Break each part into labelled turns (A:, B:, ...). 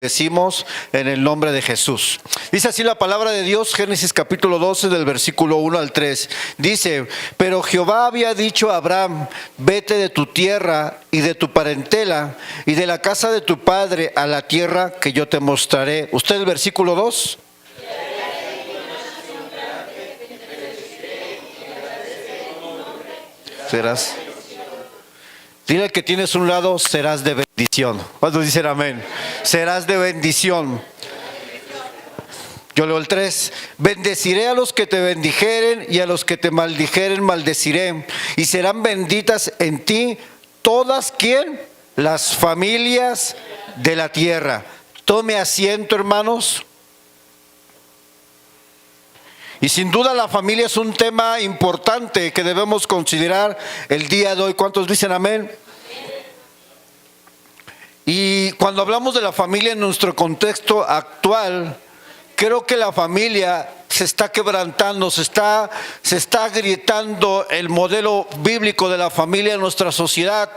A: Decimos en el nombre de Jesús. Dice así la palabra de Dios, Génesis capítulo 12 del versículo 1 al 3. Dice: pero Jehová había dicho a Abraham: vete de tu tierra y de tu parentela y de la casa de tu padre a la tierra que yo te mostraré. ¿Usted el versículo 2? Serás. Dile al que tienes a un lado: serás de bendición. ¿Cuántos dicen amén? Serás de bendición. Yo leo el 3. Bendeciré a los que te bendijeren y a los que te maldijeren maldeciré. Y serán benditas en ti todas, ¿quién? Las familias de la tierra. Tome asiento, hermanos. Y sin duda la familia es un tema importante que debemos considerar el día de hoy. ¿Cuántos dicen amén? Y cuando hablamos de la familia en nuestro contexto actual, creo que la familia se está quebrantando, se está agrietando el modelo bíblico de la familia en nuestra sociedad.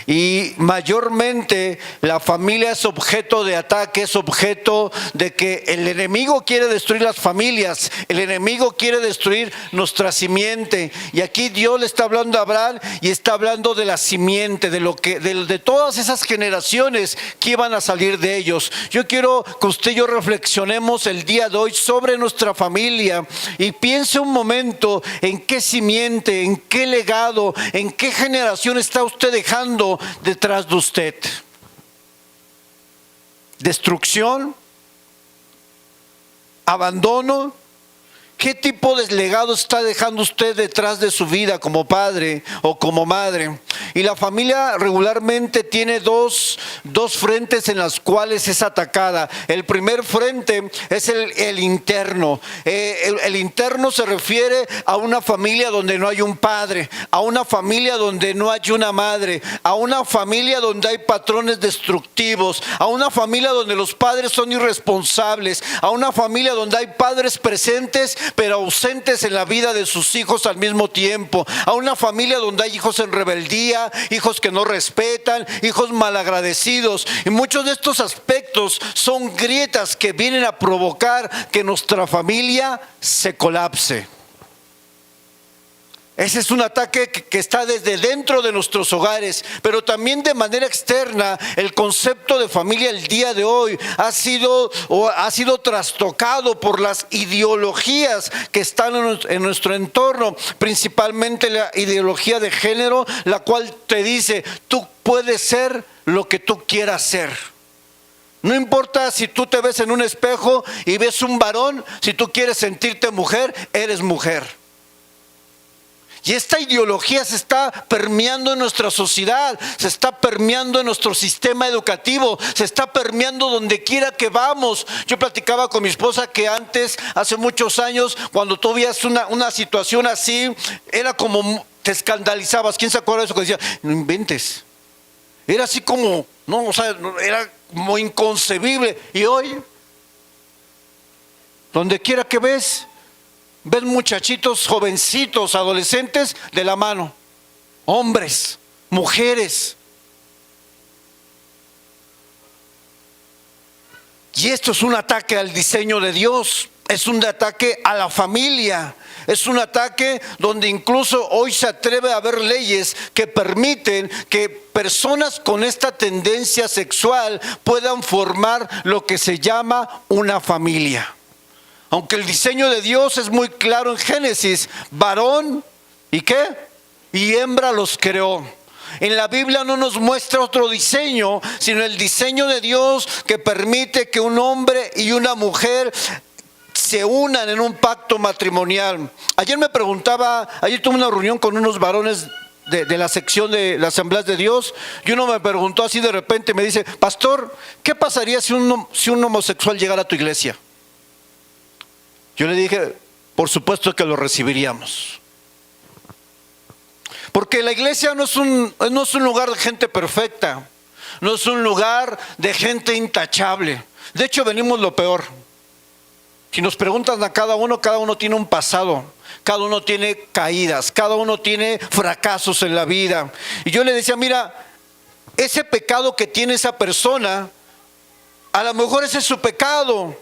A: Y mayormente la familia es objeto de ataque, es objeto de que el enemigo quiere destruir las familias, el enemigo quiere destruir nuestra simiente. Y aquí Dios le está hablando a Abraham y está hablando de la simiente, de todas esas generaciones que iban a salir de ellos. Yo quiero que usted y yo reflexionemos el día de hoy sobre nuestra familia y piense un momento en qué simiente, en qué legado, en qué generación está usted dejando detrás de usted. Destrucción, abandono. ¿Qué tipo de legado está dejando usted detrás de su vida como padre o como madre? Y la familia regularmente tiene dos frentes en las cuales es atacada. El primer frente es el interno. El interno se refiere a una familia donde no hay un padre, a una familia donde no hay una madre, a una familia donde hay patrones destructivos, a una familia donde los padres son irresponsables, a una familia donde hay padres presentes pero ausentes en la vida de sus hijos al mismo tiempo, a una familia donde hay hijos en rebeldía, hijos que no respetan, hijos malagradecidos. Y muchos de estos aspectos son grietas que vienen a provocar que nuestra familia se colapse. Ese es un ataque que está desde dentro de nuestros hogares, pero también de manera externa. El concepto de familia el día de hoy ha sido trastocado por las ideologías que están en nuestro entorno, principalmente la ideología de género, la cual te dice: tú puedes ser lo que tú quieras ser. No importa si tú te ves en un espejo y ves un varón, si tú quieres sentirte mujer, eres mujer. Y esta ideología se está permeando en nuestra sociedad, se está permeando en nuestro sistema educativo, se está permeando donde quiera que vamos. Yo platicaba con mi esposa que antes, hace muchos años, cuando tú veías una situación así, era como te escandalizabas. ¿Quién se acuerda de eso que decía? No inventes. Era así como, no, o sea, era como inconcebible. Y hoy, donde quiera que ves muchachitos, jovencitos, adolescentes de la mano, hombres, mujeres. Y esto es un ataque al diseño de Dios, es un ataque a la familia, es un ataque donde incluso hoy se atreve a haber leyes que permiten que personas con esta tendencia sexual puedan formar lo que se llama una familia. Aunque el diseño de Dios es muy claro en Génesis: varón y ¿qué? Y hembra los creó. En la Biblia no nos muestra otro diseño, sino el diseño de Dios que permite que un hombre y una mujer se unan en un pacto matrimonial. Ayer tuve una reunión con unos varones de la sección de las Asambleas de Dios, y uno me preguntó así de repente, me dice: pastor, ¿qué pasaría si un homosexual llegara a tu iglesia? Yo le dije: por supuesto que lo recibiríamos. Porque la iglesia no es un lugar de gente perfecta, no es un lugar de gente intachable. De hecho, venimos lo peor. Si nos preguntan a cada uno tiene un pasado, cada uno tiene caídas, cada uno tiene fracasos en la vida. Y yo le decía: mira, ese pecado que tiene esa persona A lo mejor ese es su pecado.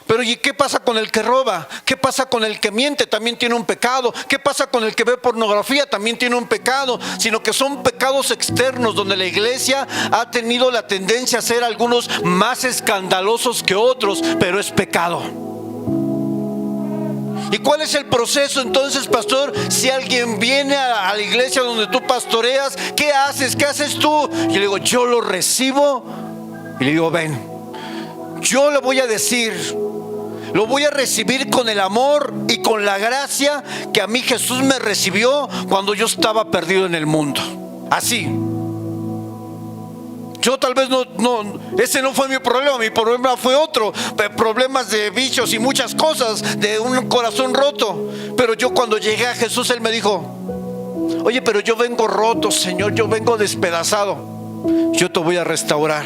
A: Pero ¿y qué pasa con el que roba? ¿Qué pasa con el que miente? También tiene un pecado. ¿Qué pasa con el que ve pornografía? También tiene un pecado. Sino que son pecados externos donde la iglesia ha tenido la tendencia a ser algunos más escandalosos que otros, pero es pecado. ¿Y cuál es el proceso entonces, pastor? Si alguien viene a la iglesia donde tú pastoreas, ¿qué haces? ¿Qué haces tú? Y le digo, yo lo recibo y le digo, ven, yo le voy a decir, lo voy a recibir con el amor y con la gracia que a mí Jesús me recibió cuando yo estaba perdido en el mundo. Así. Yo tal vez ese no fue mi problema fue otro, problemas de vicios y muchas cosas, de un corazón roto. Pero yo cuando llegué a Jesús, Él me dijo, oye, pero yo vengo roto, Señor, yo vengo despedazado, yo te voy a restaurar.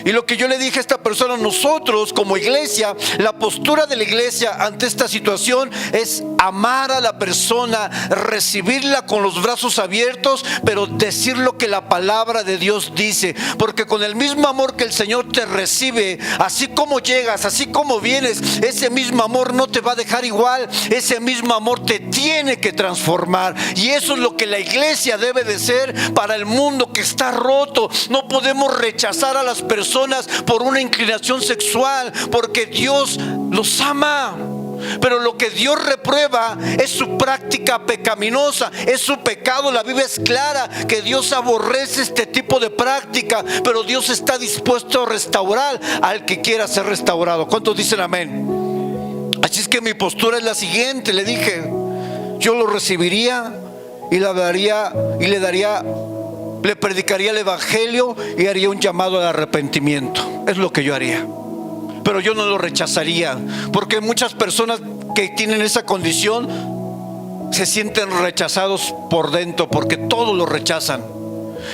A: Y lo que yo le dije a esta persona, nosotros como iglesia, la postura de la iglesia ante esta situación es amar a la persona, recibirla con los brazos abiertos, pero decir lo que la palabra de Dios dice. Porque con el mismo amor que el Señor te recibe, así como llegas, así como vienes, ese mismo amor no te va a dejar igual, ese mismo amor te tiene que transformar. Y eso es lo que la iglesia debe de ser para el mundo que está roto. No podemos rechazar a las personas por una inclinación sexual, porque Dios los ama. Pero lo que Dios reprueba es su práctica pecaminosa, es su pecado. La Biblia es clara que Dios aborrece este tipo de práctica, pero Dios está dispuesto a restaurar al que quiera ser restaurado. ¿Cuántos dicen amén? Así es que mi postura es la siguiente. Le dije, yo lo recibiría y le predicaría el evangelio y haría un llamado al arrepentimiento. Es lo que yo haría. Pero yo no lo rechazaría, porque muchas personas que tienen esa condición se sienten rechazados por dentro, porque todos lo rechazan.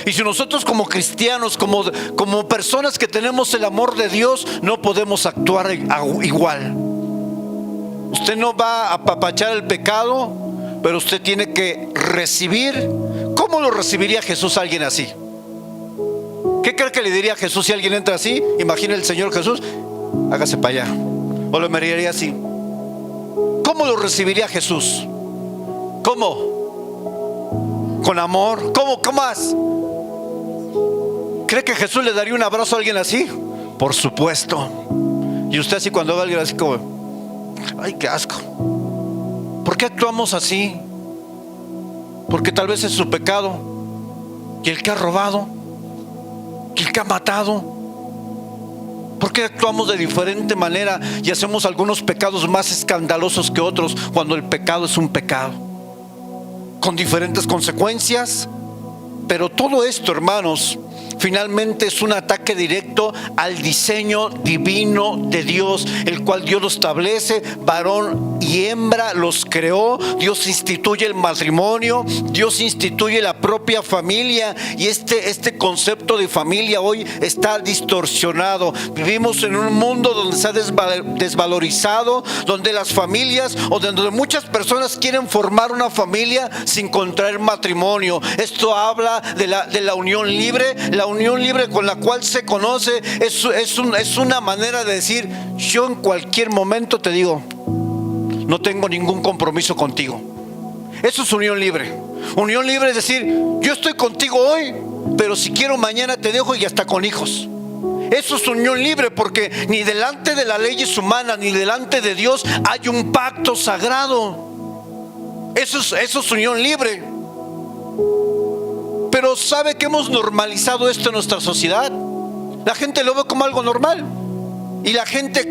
A: Y si nosotros como cristianos, como personas que tenemos el amor de Dios, no podemos actuar igual. Usted no va a apapachar el pecado, pero usted tiene que recibir. ¿Cómo lo recibiría Jesús a alguien así? ¿Qué cree que le diría a Jesús si alguien entra así? Imagina el Señor Jesús, hágase para allá. O lo miraría así. ¿Cómo lo recibiría Jesús? ¿Cómo? ¿Con amor? ¿Cómo más? ¿Cree que Jesús le daría un abrazo a alguien así? Por supuesto. Y usted así cuando ve a alguien así como, ay, qué asco. ¿Por qué actuamos así? Porque tal vez es su pecado. Y el que ha robado, y el que ha matado. ¿Por qué actuamos de diferente manera y hacemos algunos pecados más escandalosos que otros cuando el pecado es un pecado? Con diferentes consecuencias. Pero todo esto, hermanos, finalmente es un ataque directo al diseño divino de Dios, el cual Dios lo establece. Varón y hembra los creó. Dios instituye el matrimonio, Dios instituye la propia familia. Y este concepto de familia hoy está distorsionado. Vivimos en un mundo donde se ha desvalorizado, donde las familias, o donde muchas personas quieren formar una familia sin contraer matrimonio. Esto habla de la unión libre. La unión libre con la cual se conoce es una manera de decir, yo en cualquier momento te digo, no tengo ningún compromiso contigo. Eso es unión libre. Unión libre es decir, yo estoy contigo hoy, pero si quiero mañana te dejo, y hasta con hijos. Eso es unión libre, porque ni delante de las leyes humanas ni delante de Dios hay un pacto sagrado. Eso es unión libre. Pero ¿sabe que hemos normalizado esto en nuestra sociedad? La gente lo ve como algo normal. Y la gente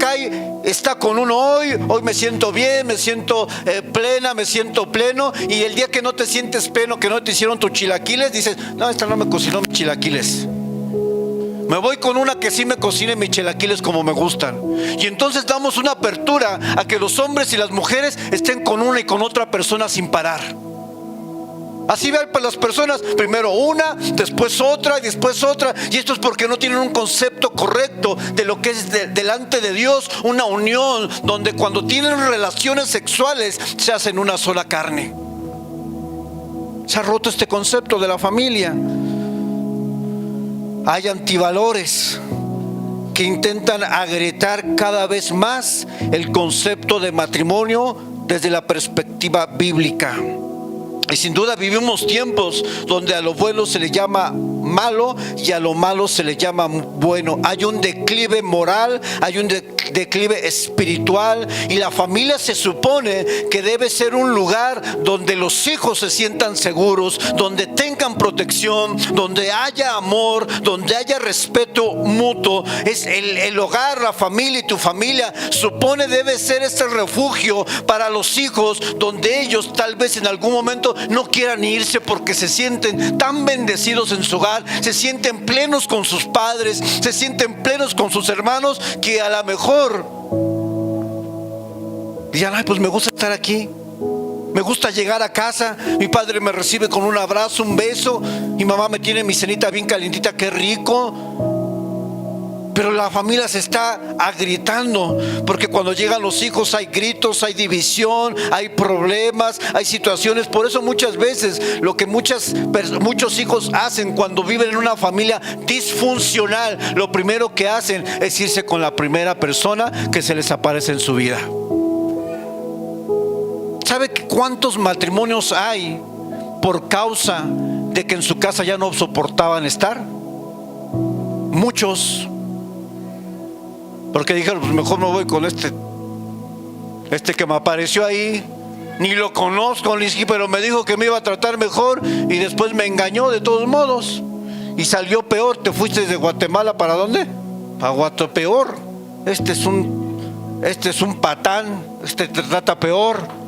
A: está con uno hoy me siento bien, me siento plena, me siento pleno. Y el día que no te sientes pleno, que no te hicieron tus chilaquiles, dices, no, esta no me cocinó mis chilaquiles. Me voy con una que sí me cocine mis chilaquiles como me gustan. Y entonces damos una apertura a que los hombres y las mujeres estén con una y con otra persona sin parar. Así ven las personas, primero una, después otra y después otra. Y esto es porque no tienen un concepto correcto de lo que es delante de Dios una unión, donde cuando tienen relaciones sexuales se hacen una sola carne. Se ha roto este concepto de la familia. Hay antivalores. que intentan agrietar cada vez más el concepto de matrimonio desde la perspectiva bíblica. Y sin duda vivimos tiempos donde a lo bueno se le llama malo y a lo malo se le llama bueno. Hay un declive moral, hay un declive espiritual, y la familia se supone que debe ser un lugar donde los hijos se sientan seguros, donde tengan protección, donde haya amor, donde haya respeto mutuo. Es el hogar, la familia, y tu familia supone debe ser ese refugio para los hijos, donde ellos tal vez en algún momento no quieran irse porque se sienten tan bendecidos en su hogar, se sienten plenos con sus padres, se sienten plenos con sus hermanos, que a lo mejor digan: ay, pues me gusta estar aquí, me gusta llegar a casa, mi padre me recibe con un abrazo, un beso, mi mamá me tiene mi cenita bien calientita, qué rico. Pero la familia se está agrietando, porque cuando llegan los hijos hay gritos, hay división, hay problemas, hay situaciones. Por eso muchas veces lo que muchos hijos hacen cuando viven en una familia disfuncional, lo primero que hacen es irse con la primera persona que se les aparece en su vida. ¿Sabe cuántos matrimonios hay por causa de que en su casa ya no soportaban estar? Muchos. Porque dijeron: pues mejor me voy con este que me apareció ahí, ni lo conozco, pero me dijo que me iba a tratar mejor y después me engañó de todos modos y salió peor. Te fuiste de Guatemala, ¿para dónde? Para Guatepeor. Este es un patán, te trata peor.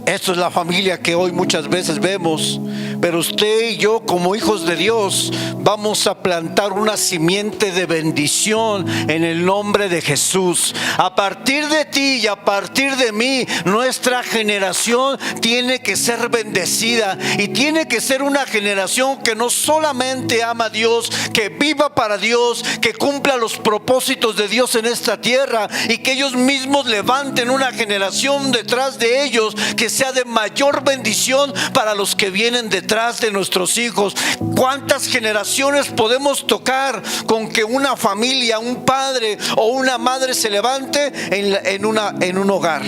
A: Esto es la familia que hoy muchas veces vemos. Pero usted y yo, como hijos de Dios, vamos a plantar una simiente de bendición en el nombre de Jesús. A partir de ti y a partir de mí, nuestra generación tiene que ser bendecida, y tiene que ser una generación que no solamente ama a Dios, que viva para Dios, que cumpla los propósitos de Dios en esta tierra, y que ellos mismos levanten una generación detrás de ellos que sea de mayor bendición para los que vienen detrás de nuestros hijos. ¿Cuántas generaciones podemos tocar con que una familia, un padre o una madre se levante en un hogar?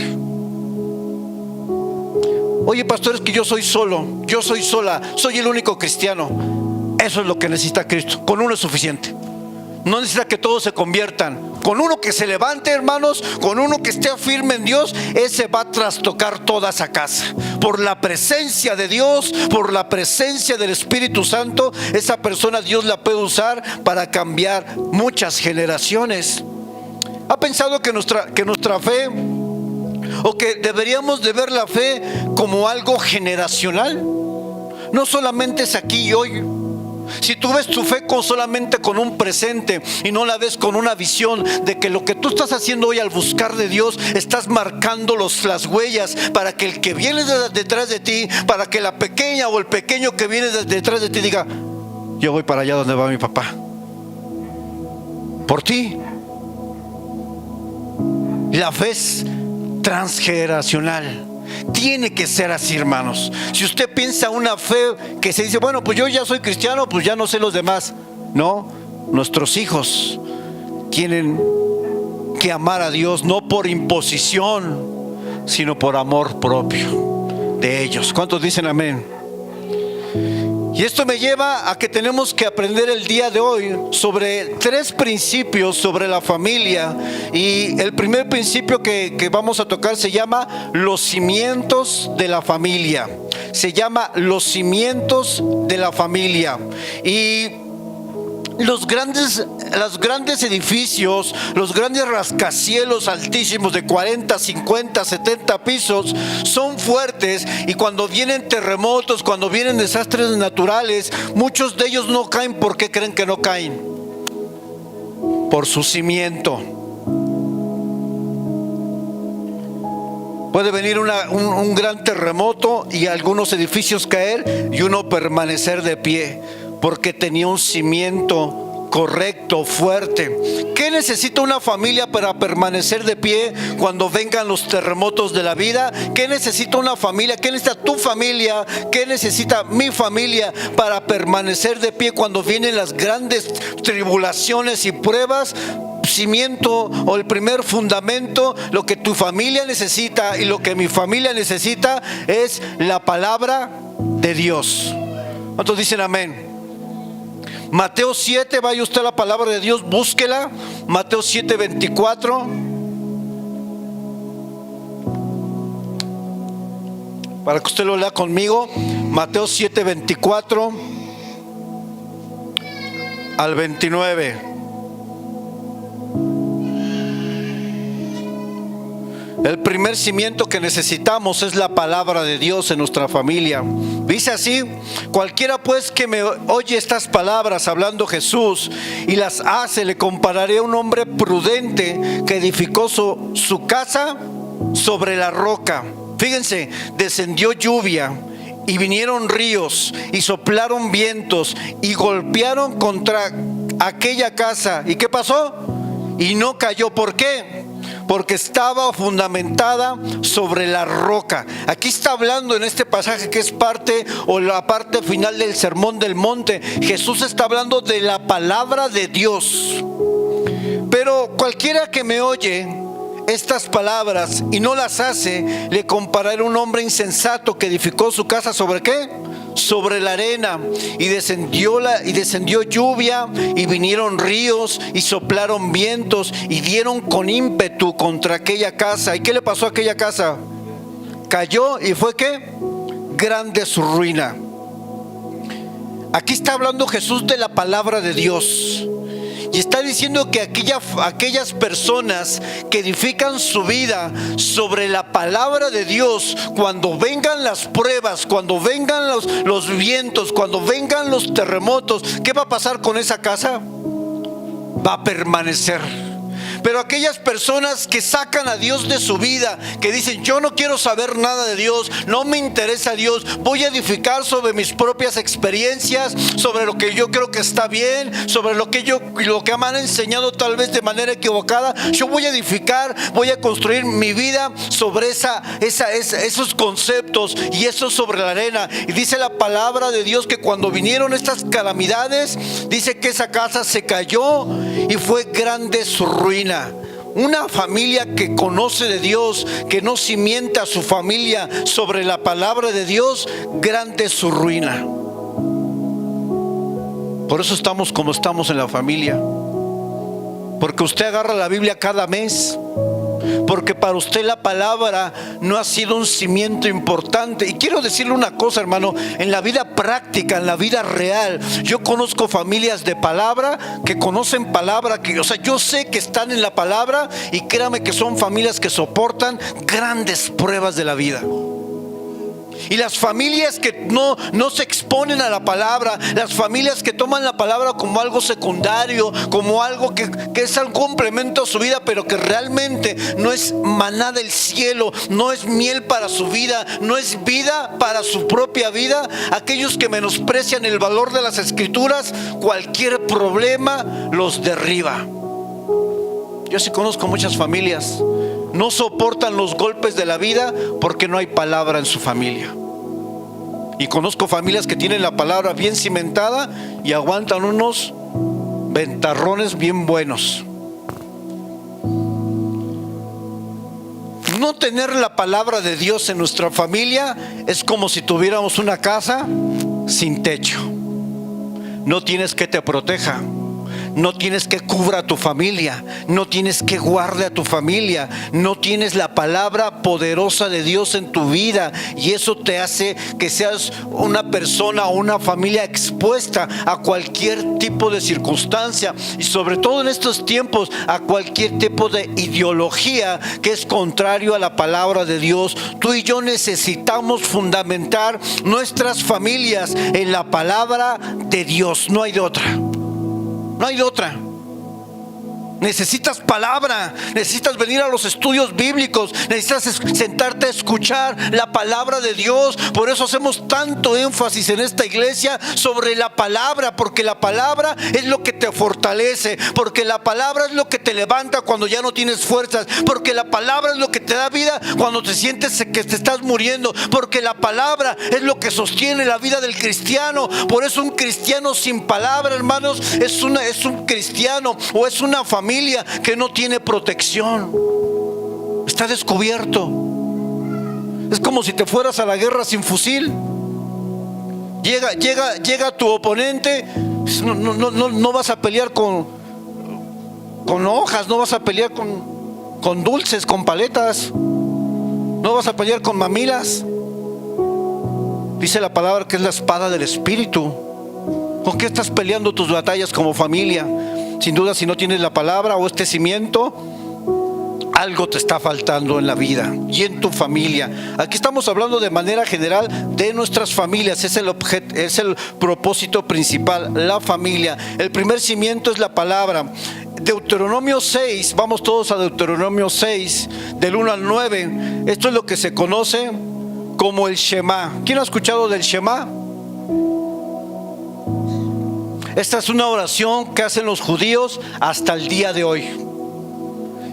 A: Oye, pastor, es que yo soy solo, yo soy sola, soy el único cristiano. Eso es lo que necesita Cristo. Con uno es suficiente. No necesita que todos se conviertan. Con uno que se levante, hermanos, con uno que esté firme en Dios, ese va a trastocar toda esa casa. Por la presencia de Dios, por la presencia del Espíritu Santo, esa persona Dios la puede usar para cambiar muchas generaciones. ¿Ha pensado que nuestra fe, o que deberíamos de ver la fe como algo generacional? No solamente es aquí y hoy. Si tú ves tu fe solamente con un presente y no la ves con una visión de que lo que tú estás haciendo hoy al buscar de Dios, estás marcando las huellas para que el que viene detrás de ti, para que la pequeña o el pequeño que viene detrás de ti diga: yo voy para allá donde va mi papá, por ti. La fe es transgeneracional. Tiene que ser así, hermanos. Si usted piensa una fe que se dice: bueno, pues yo ya soy cristiano, pues ya no sé los demás. No, nuestros hijos tienen que amar a Dios, no por imposición, sino por amor propio de ellos. ¿Cuántos dicen amén? Y esto me lleva a que tenemos que aprender el día de hoy sobre 3 principios sobre la familia. Y el primer principio que vamos a tocar se llama los cimientos de la familia. Se llama los cimientos de la familia. Y los grandes edificios, los grandes rascacielos altísimos de 40, 50, 70 pisos son fuertes, y cuando vienen terremotos, cuando vienen desastres naturales, muchos de ellos no caen. ¿Por qué creen que no caen? Por su cimiento. Puede venir un gran terremoto y algunos edificios caer y uno permanecer de pie, porque tenía un cimiento correcto, fuerte. ¿Qué necesita una familia para permanecer de pie cuando vengan los terremotos de la vida? ¿Qué necesita una familia? ¿Qué necesita tu familia? ¿Qué necesita mi familia para permanecer de pie cuando vienen las grandes tribulaciones y pruebas? Cimiento o el primer fundamento, lo que tu familia necesita y lo que mi familia necesita es la palabra de Dios. ¿Cuántos dicen amén? Mateo 7, vaya usted a la palabra de Dios, búsquela. Mateo 7, 24. Para que usted lo lea conmigo. Mateo 7, 24 al 29. El primer cimiento que necesitamos es la palabra de Dios en nuestra familia. Dice así: cualquiera pues que me oye estas palabras, hablando Jesús, y las hace, le compararé a un hombre prudente que edificó su casa sobre la roca. Fíjense, descendió lluvia y vinieron ríos y soplaron vientos y golpearon contra aquella casa. ¿Y qué pasó? Y no cayó. ¿Por qué? Porque estaba fundamentada sobre la roca. Aquí está hablando en este pasaje que es parte o la parte final del Sermón del Monte. Jesús está hablando de la palabra de Dios. Pero cualquiera que me oye estas palabras y no las hace, le compararé a un hombre insensato que edificó su casa ¿sobre qué? Sobre la arena, y descendió lluvia y vinieron ríos y soplaron vientos y dieron con ímpetu contra aquella casa. ¿Y qué le pasó a aquella casa? Cayó y fue ¿qué? Grande su ruina. Aquí está hablando Jesús de la palabra de Dios. Y está diciendo que aquellas personas que edifican su vida sobre la palabra de Dios, cuando vengan las pruebas, cuando vengan los vientos, cuando vengan los terremotos, ¿qué va a pasar con esa casa? Va a permanecer. Pero aquellas personas que sacan a Dios de su vida, que dicen: yo no quiero saber nada de Dios, no me interesa Dios, voy a edificar sobre mis propias experiencias, sobre lo que yo creo que está bien, sobre lo que me han enseñado tal vez de manera equivocada. Yo voy a edificar, voy a construir mi vida sobre esos conceptos, y eso sobre la arena. Y dice la palabra de Dios que cuando vinieron estas calamidades, dice que esa casa se cayó y fue grande su ruina. Una familia que conoce de Dios, que no cimienta a su familia sobre la palabra de Dios, grande es su ruina. Por eso estamos como estamos en la familia. Porque usted agarra la Biblia cada mes. Porque para usted la palabra no ha sido un cimiento importante. Y quiero decirle una cosa, hermano, en la vida práctica, en la vida real, yo conozco familias de palabra que conocen palabra, yo sé que están en la palabra, y créame que son familias que soportan grandes pruebas de la vida. Y las familias que no se exponen a la palabra, las familias que toman la palabra como algo secundario, como algo que es un complemento a su vida, pero que realmente no es maná del cielo, no es miel para su vida, no es vida para su propia vida. Aquellos que menosprecian el valor de las escrituras, cualquier problema los derriba. Yo sí conozco muchas familias, no soportan los golpes de la vida porque no hay palabra en su familia. Y conozco familias que tienen la palabra bien cimentada y aguantan unos ventarrones bien buenos. No tener la palabra de Dios en nuestra familia es como si tuviéramos una casa sin techo. No tienes que te proteja, no tienes que cubra a tu familia, no tienes que guarde a tu familia, no tienes la palabra poderosa de Dios en tu vida, y eso te hace que seas una persona o una familia expuesta a cualquier tipo de circunstancia, y sobre todo en estos tiempos a cualquier tipo de ideología que es contrario a la palabra de Dios. Tú y yo necesitamos fundamentar nuestras familias en la palabra de Dios. No hay de otra. No hay de otra. Necesitas palabra, necesitas venir a los estudios bíblicos, necesitas sentarte a escuchar la palabra de Dios. Por eso hacemos tanto énfasis en esta iglesia sobre la palabra, porque la palabra es lo que te fortalece, porque la palabra es lo que te levanta cuando ya no tienes fuerzas, porque la palabra es lo que te da vida cuando te sientes que te estás muriendo, porque la palabra es lo que sostiene la vida del cristiano. Por eso un cristiano sin palabra, hermanos, es un cristiano o es una familia que no tiene protección. Está descubierto. Es como si te fueras a la guerra sin fusil. Llega tu oponente. No vas a pelear con hojas, no vas a pelear con dulces, con paletas, no vas a pelear con mamilas. Dice la palabra que es la espada del Espíritu. ¿Con qué estás peleando tus batallas como familia? Sin duda, si no tienes la palabra o este cimiento, algo te está faltando en la vida y en tu familia. Aquí estamos hablando de manera general de nuestras familias. Es el propósito principal, la familia. El primer cimiento es la palabra. Deuteronomio 6, vamos todos a Deuteronomio 6, del 1 al 9. Esto es lo que se conoce como el Shema. ¿Quién ha escuchado del Shema? Esta es una oración que hacen los judíos hasta el día de hoy.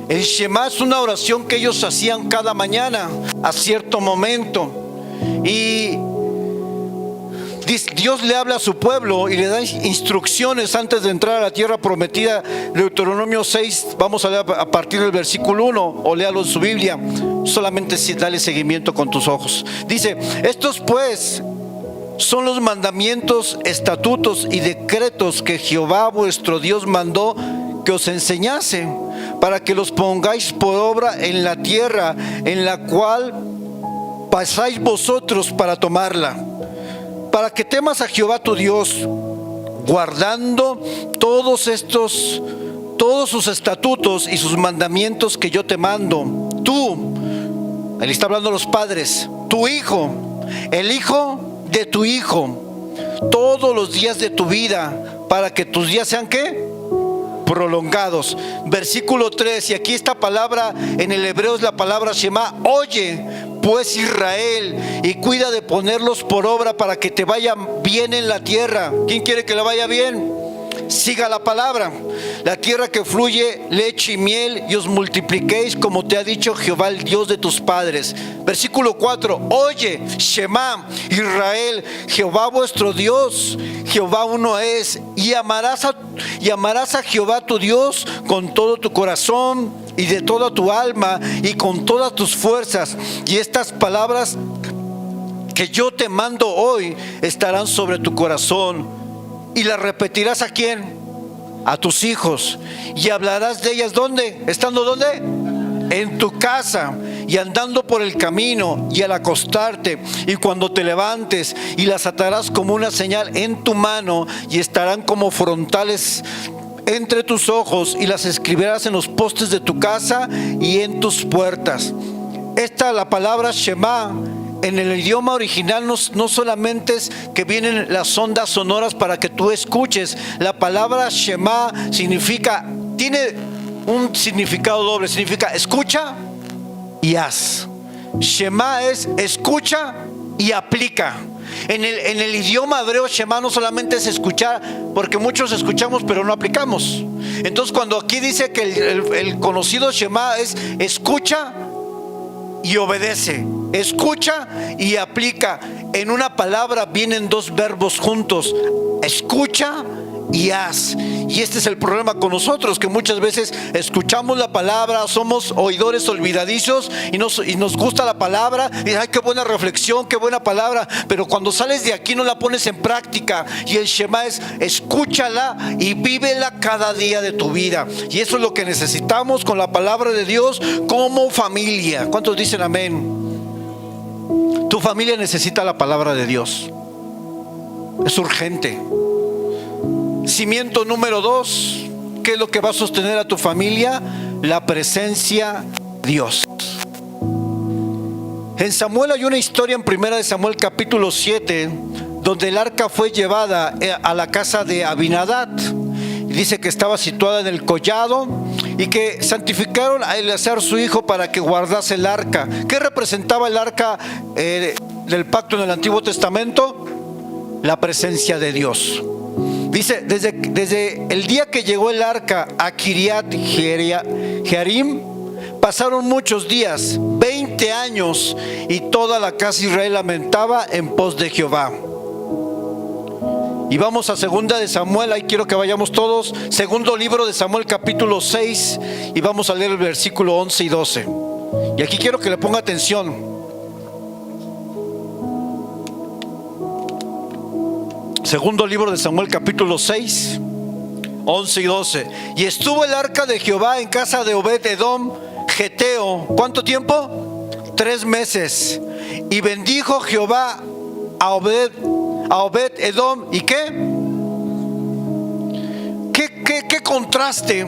A: El Shema es una oración que ellos hacían cada mañana a cierto momento. Y Dios le habla a su pueblo y le da instrucciones antes de entrar a la tierra prometida. Deuteronomio 6, vamos a leer a partir del versículo 1, o léalo en su Biblia. Solamente dale seguimiento con tus ojos. Dice: estos pues son los mandamientos, estatutos y decretos que Jehová vuestro Dios mandó que os enseñase, para que los pongáis por obra en la tierra en la cual pasáis vosotros para tomarla, para que temas a Jehová tu Dios, guardando todos sus estatutos y sus mandamientos que yo te mando. Tú, él está hablando a los padres, tu hijo, el hijo de tu hijo, todos los días de tu vida, para que tus días sean ¿qué? Prolongados. Versículo 3, y aquí esta palabra en el hebreo es la palabra Shema. Oye pues Israel, y cuida de ponerlos por obra para que te vaya bien en la tierra. ¿Quién quiere que le vaya bien? Siga la palabra. La tierra que fluye leche y miel, y os multipliquéis como te ha dicho Jehová, el Dios de tus padres. Versículo 4, oye Shema Israel, Jehová vuestro Dios, Jehová uno es, y amarás a Jehová tu Dios con todo tu corazón y de toda tu alma y con todas tus fuerzas. Y estas palabras que yo te mando hoy estarán sobre tu corazón. Y las repetirás ¿a quién? A tus hijos. Y hablarás de ellas ¿dónde? ¿Estando dónde? En tu casa, y andando por el camino, y al acostarte, y cuando te levantes, y las atarás como una señal en tu mano, y estarán como frontales entre tus ojos, y las escribirás en los postes de tu casa y en tus puertas. La palabra Shema en el idioma original no solamente es que vienen las ondas sonoras para que tú escuches. La palabra Shema tiene un significado doble. Significa escucha y haz. Shema es escucha y aplica. En el idioma hebreo, Shema no solamente es escuchar, porque muchos escuchamos pero no aplicamos. Entonces cuando aquí dice que el conocido Shema es escucha y obedece, escucha y aplica. En una palabra vienen dos verbos juntos: escucha y haz. Y este es el problema con nosotros, que muchas veces escuchamos la palabra, somos oidores olvidadizos y nos gusta la palabra y ay, qué buena reflexión, qué buena palabra, pero cuando sales de aquí no la pones en práctica. Y el Shema es escúchala y vívela cada día de tu vida. Y eso es lo que necesitamos con la palabra de Dios como familia. ¿Cuántos dicen amén? Tu familia necesita la palabra de Dios. Es urgente. Cimiento número 2, ¿qué es lo que va a sostener a tu familia? La presencia de Dios. En Samuel hay una historia en 1 Samuel capítulo 7, donde el arca fue llevada a la casa de Abinadab. Dice que estaba situada en el collado y que santificaron a Eleazar su hijo para que guardase el arca. ¿Qué representaba el arca del pacto en el Antiguo Testamento? La presencia de Dios. Dice, desde el día que llegó el arca a Kiriat Jearim, pasaron muchos días, 20 años, y toda la casa de Israel lamentaba en pos de Jehová. Y vamos a segunda de Samuel, ahí quiero que vayamos todos. Segundo libro de Samuel, capítulo 6, y vamos a leer el versículo 11 y 12. Y aquí quiero que le ponga atención. Segundo libro de Samuel, capítulo 6, 11 y 12. Y estuvo el arca de Jehová en casa de Obed-Edom, Geteo. ¿Cuánto tiempo? 3 meses. Y bendijo Jehová a Obed-Edom. ¿Y qué? ¿Qué contraste?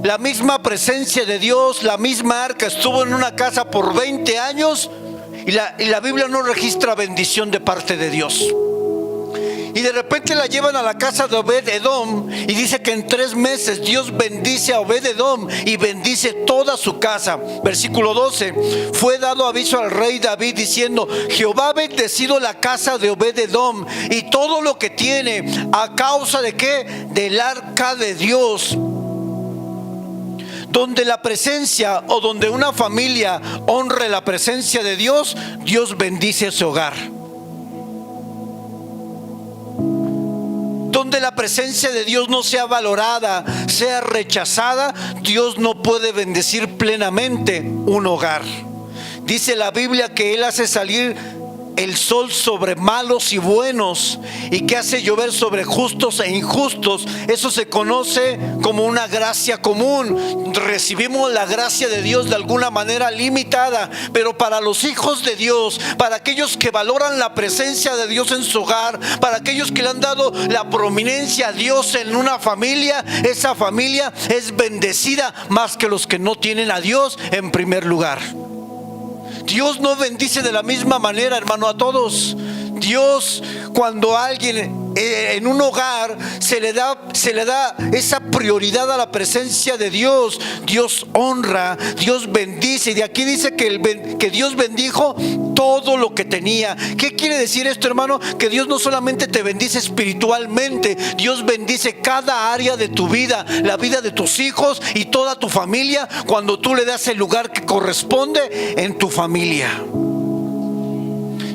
A: La misma presencia de Dios, la misma arca estuvo en una casa por 20 años y la Biblia no registra bendición de parte de Dios. Y de repente la llevan a la casa de Obed-Edom y dice que en 3 meses Dios bendice a Obed-Edom y bendice toda su casa. Versículo 12. Fue dado aviso al rey David diciendo: Jehová ha bendecido la casa de Obed-Edom y todo lo que tiene, ¿a causa de qué? Del arca de Dios. Donde la presencia o donde una familia honre la presencia de Dios, Dios bendice ese hogar. Donde la presencia de Dios no sea valorada, sea rechazada, Dios no puede bendecir plenamente un hogar. Dice la Biblia que Él hace salir el sol sobre malos y buenos, y que hace llover sobre justos e injustos. Eso se conoce como una gracia común. Recibimos la gracia de Dios de alguna manera limitada, pero para los hijos de Dios, para aquellos que valoran la presencia de Dios en su hogar, para aquellos que le han dado la prominencia a Dios en una familia, esa familia es bendecida más que los que no tienen a Dios en primer lugar. Dios no bendice de la misma manera, hermano, a todos. Dios, cuando a alguien en un hogar se le da esa prioridad a la presencia de Dios, Dios honra, Dios bendice. Y de aquí dice que Dios bendijo todo lo que tenía. ¿Qué quiere decir esto, hermano? Que Dios no solamente te bendice espiritualmente, Dios bendice cada área de tu vida, la vida de tus hijos y toda tu familia, cuando tú le das el lugar que corresponde en tu familia.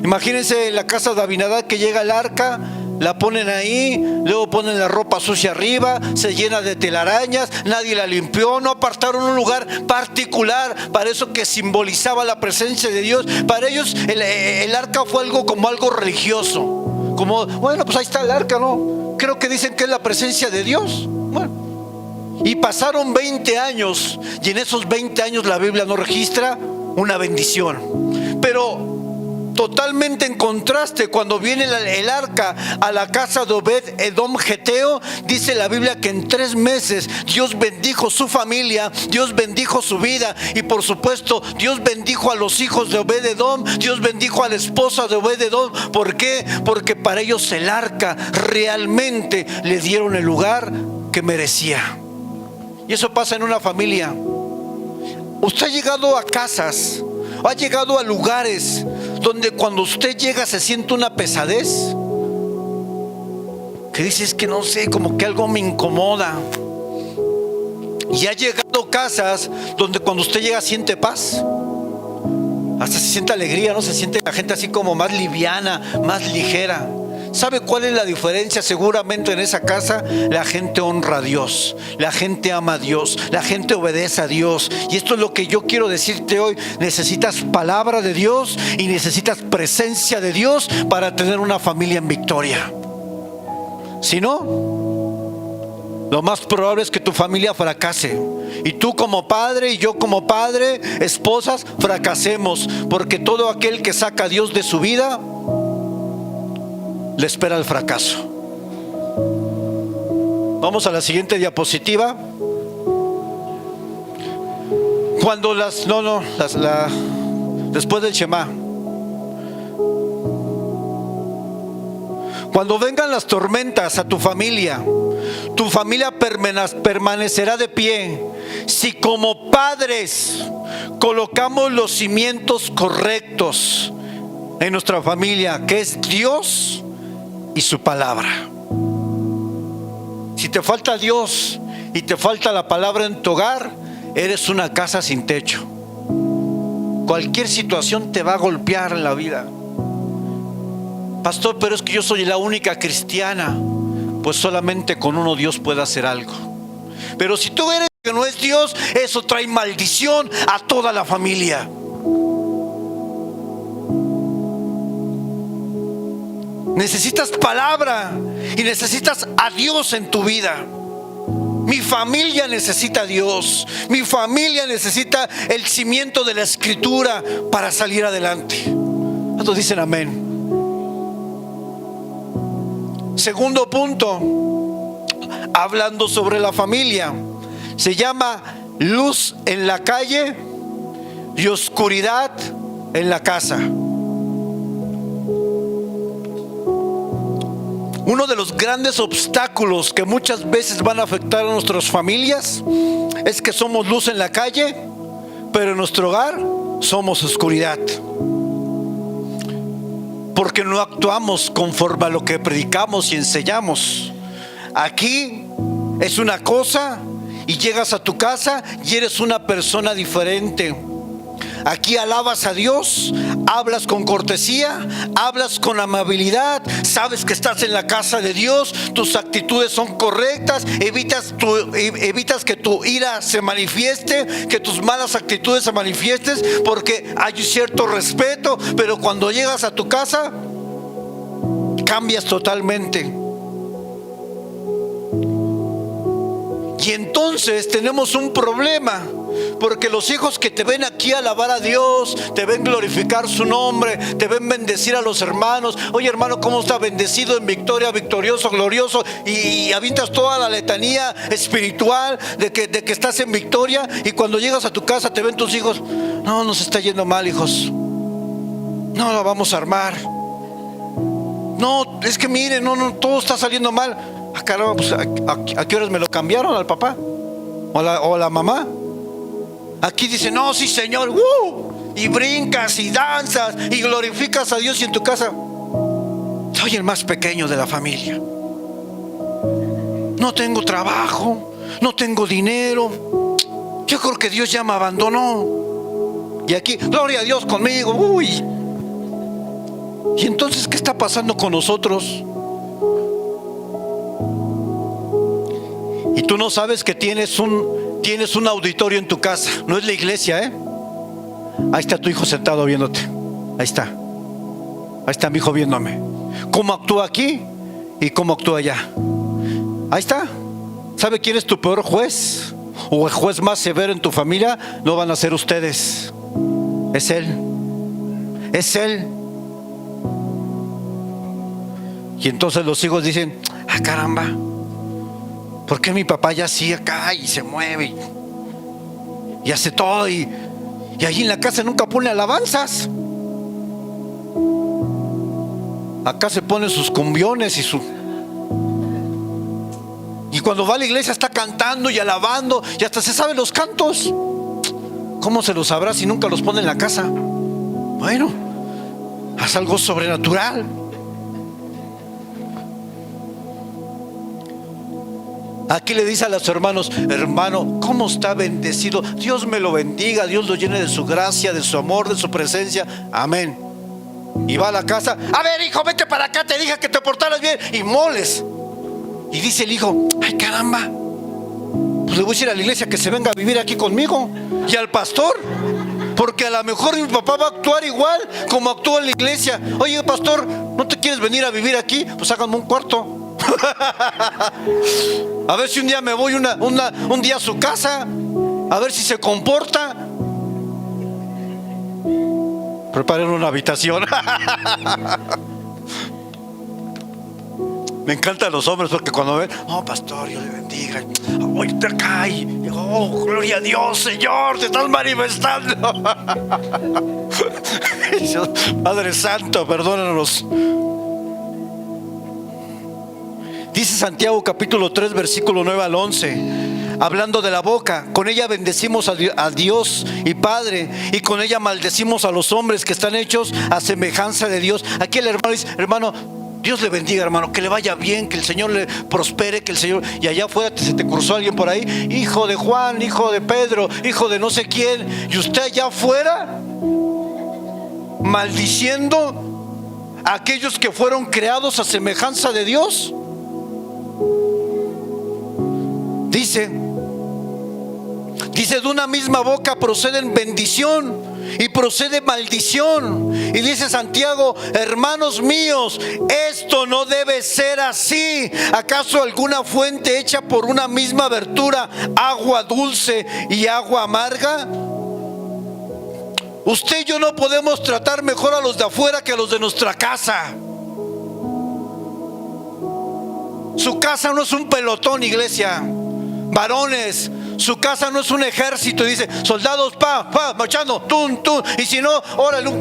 A: Imagínense la casa de Abinadab, que llega el arca, la ponen ahí, luego ponen la ropa sucia arriba, se llena de telarañas, nadie la limpió, no apartaron un lugar particular para eso que simbolizaba la presencia de Dios. Para ellos el arca fue algo religioso, como, bueno, pues ahí está el arca, ¿no? Creo que dicen que es la presencia de Dios. Bueno, y pasaron 20 años, y en esos 20 años la Biblia no registra una bendición. Pero totalmente en contraste, cuando viene el arca a la casa de Obed-Edom Geteo, dice la Biblia que en 3 meses Dios bendijo su familia, Dios bendijo su vida, y por supuesto Dios bendijo a los hijos de Obed-Edom, Dios bendijo a la esposa de Obed-Edom. ¿Por qué? Porque para ellos el arca realmente le dieron el lugar que merecía. Y eso pasa en una familia. Usted ha llegado a casas, ha llegado a lugares donde cuando usted llega se siente una pesadez, que dices que no sé, como que algo me incomoda. Y ha llegado a casas donde cuando usted llega siente paz, hasta se siente alegría, ¿no? Se siente la gente así como más liviana, más ligera. ¿Sabe cuál es la diferencia? Seguramente en esa casa la gente honra a Dios, la gente ama a Dios, la gente obedece a Dios. Y esto es lo que yo quiero decirte hoy. Necesitas palabra de Dios y necesitas presencia de Dios para tener una familia en victoria. Si no, lo más probable es que tu familia fracase. Y tú como padre y yo como padre, esposas, fracasemos. Porque todo aquel que saca a Dios de su vida le espera el fracaso. Vamos a la siguiente diapositiva. Cuando después del Shema. Cuando vengan las tormentas a tu familia permanecerá de pie, Si como padres colocamos los cimientos correctos en nuestra familia, que es Dios y su palabra. Si te falta Dios y te falta la palabra en tu hogar, eres una casa sin techo. Cualquier situación te va a golpear en la vida. Pastor, pero es que yo soy la única cristiana. Pues solamente con uno Dios puede hacer algo. Pero si tú eres que no es Dios, eso trae maldición a toda la familia. Necesitas palabra y necesitas a Dios en tu vida. Mi familia necesita a Dios. Mi familia necesita el cimiento de la Escritura para salir adelante. ¿Cuántos dicen amén? Segundo punto, hablando sobre la familia, se llama luz en la calle y oscuridad en la casa. Uno de los grandes obstáculos que muchas veces van a afectar a nuestras familias es que somos luz en la calle, pero en nuestro hogar somos oscuridad. Porque no actuamos conforme a lo que predicamos y enseñamos. Aquí es una cosa y llegas a tu casa y eres una persona diferente. Aquí alabas a Dios, hablas con cortesía, hablas con amabilidad, sabes que estás en la casa de Dios, tus actitudes son correctas, evitas que tu ira se manifieste, que tus malas actitudes se manifiesten, porque hay cierto respeto. Pero cuando llegas a tu casa, cambias totalmente. Y entonces tenemos un problema, porque los hijos que te ven aquí alabar a Dios, te ven glorificar su nombre, te ven bendecir a los hermanos. Oye, hermano, ¿cómo está bendecido en victoria, victorioso, glorioso? Y avientas toda la letanía espiritual de que estás en victoria. Y cuando llegas a tu casa te ven tus hijos: no, nos está yendo mal, hijos, no la vamos a armar. No, es que miren, no, todo está saliendo mal. Ah, caramba, pues, ¿a qué horas me lo cambiaron al papá? ¿O a la mamá? Aquí dice: no, sí, Señor, y brincas y danzas y glorificas a Dios, y en tu casa soy el más pequeño de la familia. No tengo trabajo, no tengo dinero. Yo creo que Dios ya me abandonó. Y aquí, gloria a Dios conmigo. Y entonces, ¿qué está pasando con nosotros? Y tú no sabes que tienes un auditorio en tu casa. No es la iglesia, ¿eh? Ahí está tu hijo sentado viéndote. Ahí está mi hijo viéndome. ¿Cómo actúa aquí y cómo actúa allá? Ahí está. ¿Sabe quién es tu peor juez? O el juez más severo en tu familia. No van a ser ustedes. Es Él. Es Él. Y entonces los hijos dicen: ah, caramba, ¿por qué mi papá ya sí acá y se mueve y hace todo, y allí en la casa nunca pone alabanzas? Acá se ponen sus cumbiones y cuando va a la iglesia está cantando y alabando y hasta se sabe los cantos. ¿Cómo se los sabrá si nunca los pone en la casa? Bueno, haz algo sobrenatural. Aquí le dice a los hermanos: hermano, ¿cómo está bendecido? Dios me lo bendiga, Dios lo llene de su gracia, de su amor, de su presencia. Amén. Y va a la casa: a ver, hijo, vete para acá, te dije que te portaras bien. Y moles. Y dice el hijo: ay, caramba, pues le voy a decir a la iglesia que se venga a vivir aquí conmigo, y al pastor, porque a lo mejor mi papá va a actuar igual como actúa en la iglesia. Oye, pastor, ¿no te quieres venir a vivir aquí? Pues háganme un cuarto. A ver si un día me voy un día a su casa, a ver si se comporta. Preparen una habitación. Me encantan los hombres, porque cuando ven: oh, pastor, Dios le bendiga, hoy te cae, oh, gloria a Dios, Señor, te estás manifestando. Padre Santo, perdónanos. Dice Santiago capítulo 3 versículo 9 al 11: hablando de la boca, con ella bendecimos a Dios y Padre, y con ella maldecimos a los hombres que están hechos a semejanza de Dios. Aquí el hermano dice: hermano, Dios le bendiga, hermano, que le vaya bien, que el Señor le prospere, que el Señor... Y allá afuera se te cruzó alguien por ahí, hijo de Juan, hijo de Pedro, hijo de no sé quién, y usted allá afuera maldiciendo a aquellos que fueron creados a semejanza de Dios. Dice, de una misma boca proceden bendición y procede maldición. Y dice Santiago: hermanos míos, esto no debe ser así. ¿Acaso alguna fuente hecha por una misma abertura, agua dulce y agua amarga? Usted y yo no podemos tratar mejor a los de afuera que a los de nuestra casa. Su casa no es un pelotón, iglesia. Varones, su casa no es un ejército y dice: soldados, marchando, tum, tum, y si no, órale.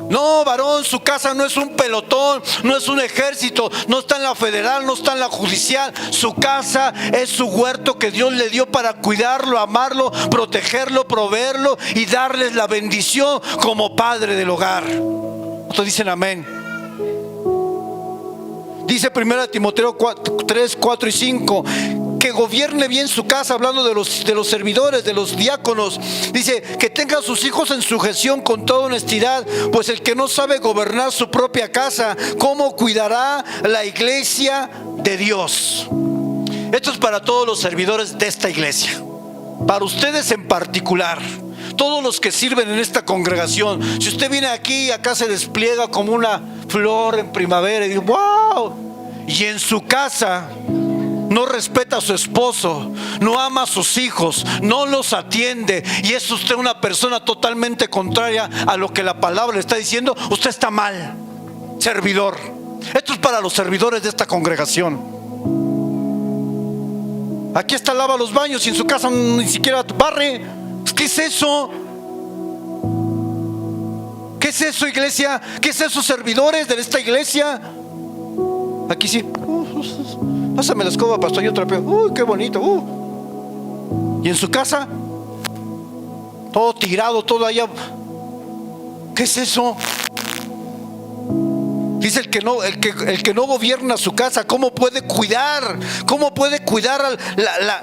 A: No, varón, su casa no es un pelotón, no es un ejército, no está en la federal, no está en la judicial. Su casa es su huerto que Dios le dio para cuidarlo, amarlo, protegerlo, proveerlo y darles la bendición como padre del hogar. ¿Ustedes dicen amén? Dice 1 Timoteo 3, 4 y 5: que gobierne bien su casa, hablando de los servidores, de los diáconos. Dice: que tenga a sus hijos en sujeción con toda honestidad, pues el que no sabe gobernar su propia casa, ¿cómo cuidará la iglesia de Dios? Esto es para todos los servidores de esta iglesia, para ustedes en particular, todos los que sirven en esta congregación. Si usted viene aquí, acá se despliega como una flor en primavera y dice: wow. Y en su casa no respeta a su esposo, no ama a sus hijos, no los atiende, y es usted una persona totalmente contraria a lo que la palabra le está diciendo, usted está mal, servidor. Esto es para los servidores de esta congregación. Aquí está, lava los baños y en su casa ni siquiera barre. ¿Qué es eso? ¿Qué es eso, iglesia? ¿Qué es eso, servidores de esta iglesia? Aquí sí: pásame la escoba, pastor, yo trapeo. Uy, qué bonito. Y en su casa, todo tirado, todo allá. ¿Qué es eso? Dice: el que no gobierna su casa, ¿cómo puede cuidar? ¿Cómo puede cuidar a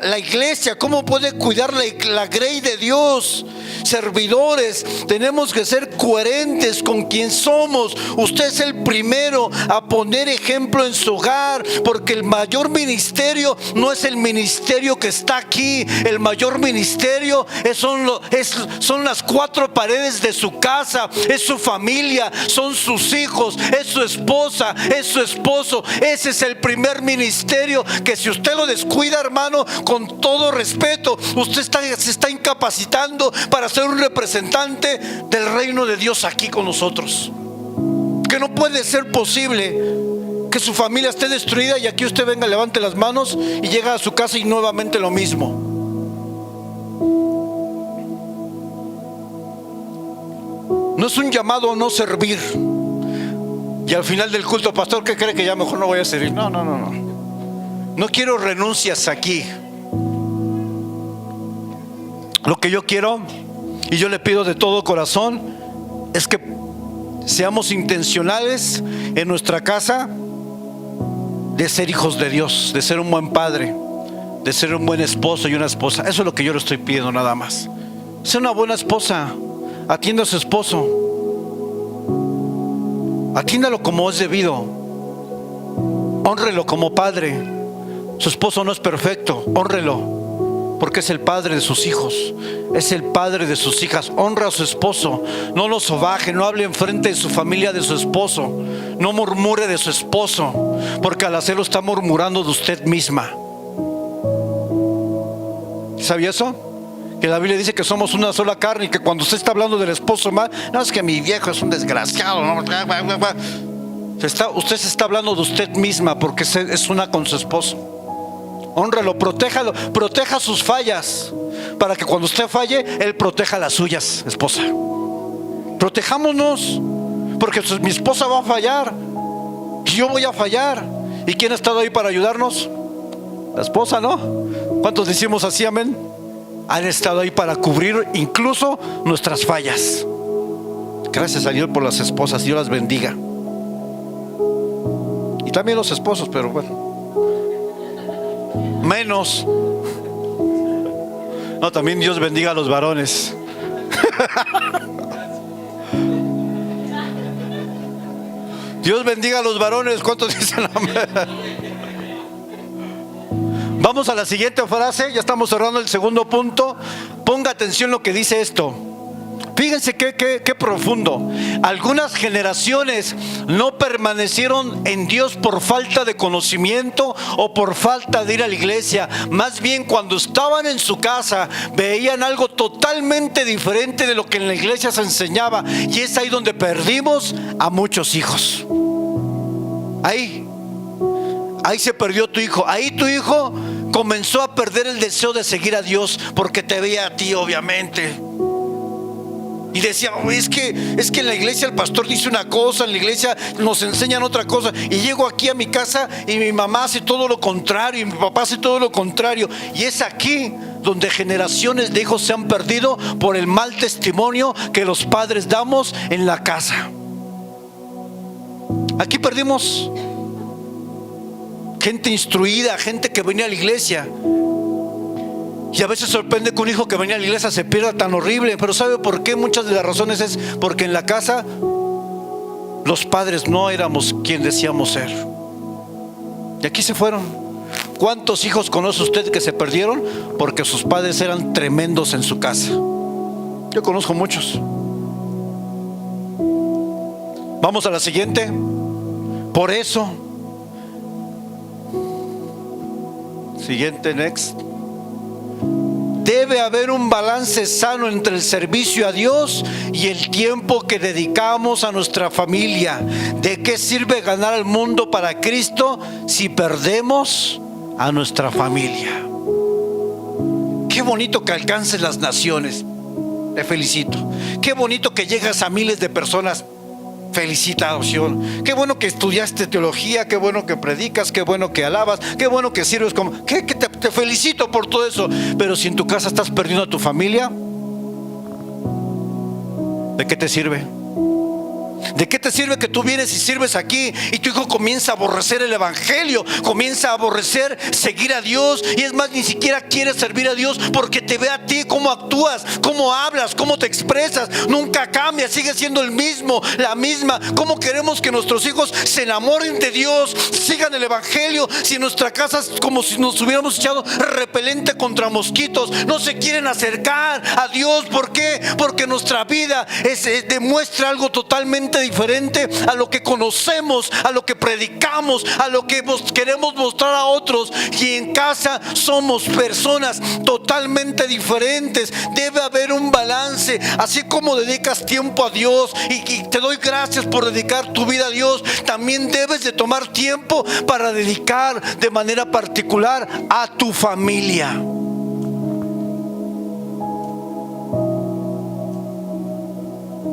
A: la iglesia? ¿Cómo puede cuidar la grey de Dios? Servidores, tenemos que ser coherentes con quien somos. Usted es el primero a poner ejemplo en su hogar, porque el mayor ministerio no es el ministerio que está aquí. El mayor ministerio son las cuatro paredes de su casa, es su familia, son sus hijos, es su esposa, es su esposo. Ese es el primer ministerio que, si usted lo descuida, hermano, con todo respeto, usted se está incapacitando para ser un representante del reino de Dios aquí con nosotros. Que no puede ser posible que su familia esté destruida y aquí usted venga, levante las manos y llega a su casa y nuevamente lo mismo. No es un llamado a no servir. Y al final del culto: pastor, ¿qué cree? Que ya mejor no voy a servir. No. No quiero renuncias aquí. Lo que yo quiero, y yo le pido de todo corazón, es que seamos intencionales en nuestra casa de ser hijos de Dios, de ser un buen padre, de ser un buen esposo y una esposa. Eso es lo que yo le estoy pidiendo, nada más. Sea una buena esposa, atienda a su esposo, atiéndalo como es debido, hónrelo como padre. Su esposo no es perfecto, hónrelo, porque es el padre de sus hijos, es el padre de sus hijas. Honra a su esposo, no lo sobaje, no hable enfrente de su familia de su esposo, no murmure de su esposo, porque al hacerlo está murmurando de usted misma. ¿Sabía eso? Que la Biblia dice que somos una sola carne, y que cuando usted está hablando del esposo, no, es que mi viejo es un desgraciado, ¿no? Usted se está hablando de usted misma, porque es una con su esposo. Hónralo, protéjalo, proteja sus fallas, para que cuando usted falle, él proteja las suyas, esposa. Protejámonos, porque mi esposa va a fallar y yo voy a fallar. ¿Y quién ha estado ahí para ayudarnos? La esposa, ¿no? ¿Cuántos decimos así, amén? Han estado ahí para cubrir incluso nuestras fallas. Gracias a Dios por las esposas, Dios las bendiga. Y también los esposos, pero bueno, menos. No, también Dios bendiga a los varones. Dios bendiga a los varones. ¿Cuántos dicen amén? Vamos a la siguiente frase. Ya estamos cerrando el segundo punto. Ponga atención lo que dice esto. Fíjense qué profundo. Algunas generaciones no permanecieron en Dios por falta de conocimiento o por falta de ir a la iglesia. Más bien, cuando estaban en su casa, veían algo totalmente diferente de lo que en la iglesia se enseñaba. Y es ahí donde perdimos a muchos hijos. Ahí se perdió tu hijo. Ahí tu hijo comenzó a perder el deseo de seguir a Dios porque te veía a ti, obviamente. Y decía, es que en la iglesia el pastor dice una cosa, en la iglesia nos enseñan otra cosa. Y llego aquí a mi casa y mi mamá hace todo lo contrario, y mi papá hace todo lo contrario. Y es aquí donde generaciones de hijos se han perdido por el mal testimonio que los padres damos en la casa. Aquí perdimos gente instruida, gente que venía a la iglesia. Y a veces sorprende que un hijo que venía a la iglesia se pierda tan horrible. Pero ¿sabe por qué? Muchas de las razones es porque en la casa los padres no éramos quien decíamos ser. Y aquí se fueron. ¿Cuántos hijos conoce usted que se perdieron porque sus padres eran tremendos en su casa? Yo conozco muchos. Vamos a la siguiente. Por eso, siguiente, next. Debe haber un balance sano entre el servicio a Dios y el tiempo que dedicamos a nuestra familia. ¿De qué sirve ganar al mundo para Cristo si perdemos a nuestra familia? Qué bonito que alcances las naciones. Te felicito. Qué bonito que llegas a miles de personas. Felicitación. Qué bueno que estudiaste teología, qué bueno que predicas, qué bueno que alabas, qué bueno que sirves como... Te felicito por todo eso. Pero si en tu casa estás perdiendo a tu familia, ¿de qué te sirve? ¿De qué te sirve que tú vienes y sirves aquí y tu hijo comienza a aborrecer el evangelio, comienza a aborrecer seguir a Dios, y es más, ni siquiera quiere servir a Dios porque te ve a ti cómo actúas, cómo hablas, cómo te expresas? Nunca cambia, sigue siendo el mismo, la misma. ¿Cómo queremos que nuestros hijos se enamoren de Dios, sigan el evangelio, si en nuestra casa es como si nos hubiéramos echado repelente contra mosquitos? No se quieren acercar a Dios. ¿Por qué? Porque nuestra vida demuestra algo totalmente diferente a lo que conocemos, a lo que predicamos, a lo que queremos mostrar a otros. Y en casa somos personas totalmente diferentes. Debe haber un balance. Así como dedicas tiempo a Dios, y te doy gracias por dedicar tu vida a Dios, también debes de tomar tiempo para dedicar de manera particular a tu familia.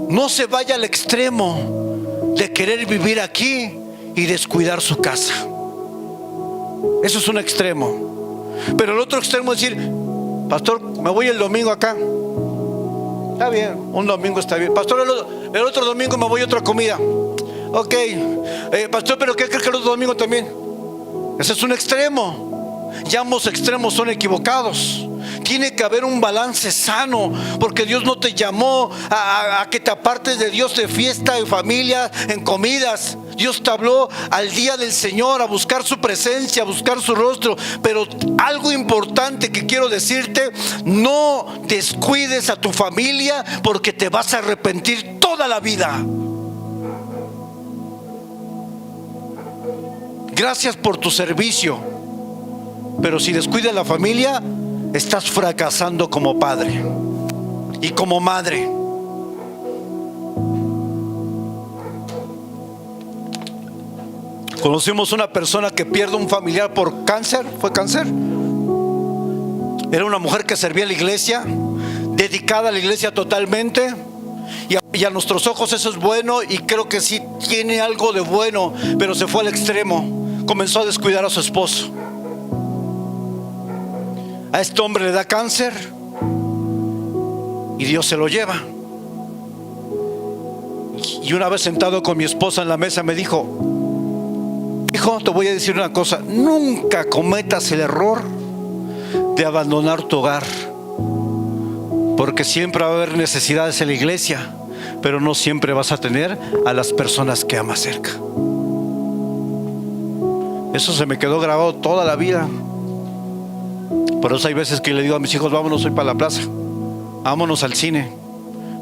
A: No se vaya al extremo de querer vivir aquí y descuidar su casa. Eso es un extremo. Pero el otro extremo es decir, pastor, me voy el domingo acá. Está bien, un domingo está bien. Pastor, el otro domingo me voy a otra comida. Ok, pastor, pero ¿qué crees que el otro domingo también? Ese es un extremo. Ya ambos extremos son equivocados. Tiene que haber un balance sano, porque Dios no te llamó a que te apartes de Dios de fiesta, de familia, en comidas. Dios te habló al día del Señor, a buscar su presencia, a buscar su rostro. Pero algo importante que quiero decirte: no descuides a tu familia, porque te vas a arrepentir toda la vida. Gracias por tu servicio, pero si descuidas la familia, estás fracasando como padre y como madre. Conocimos una persona que pierde un familiar por cáncer. ¿Fue cáncer? Era una mujer que servía a la iglesia, dedicada a la iglesia totalmente. Y a nuestros ojos eso es bueno, y creo que sí tiene algo de bueno, pero se fue al extremo. Comenzó a descuidar a su esposo. A este hombre le da cáncer y Dios se lo lleva. Y una vez sentado con mi esposa en la mesa me dijo: hijo, te voy a decir una cosa, nunca cometas el error de abandonar tu hogar, porque siempre va a haber necesidades en la iglesia, pero no siempre vas a tener a las personas que amas cerca. Eso se me quedó grabado toda la vida. Por eso hay veces que le digo a mis hijos: vámonos hoy para la plaza, vámonos al cine,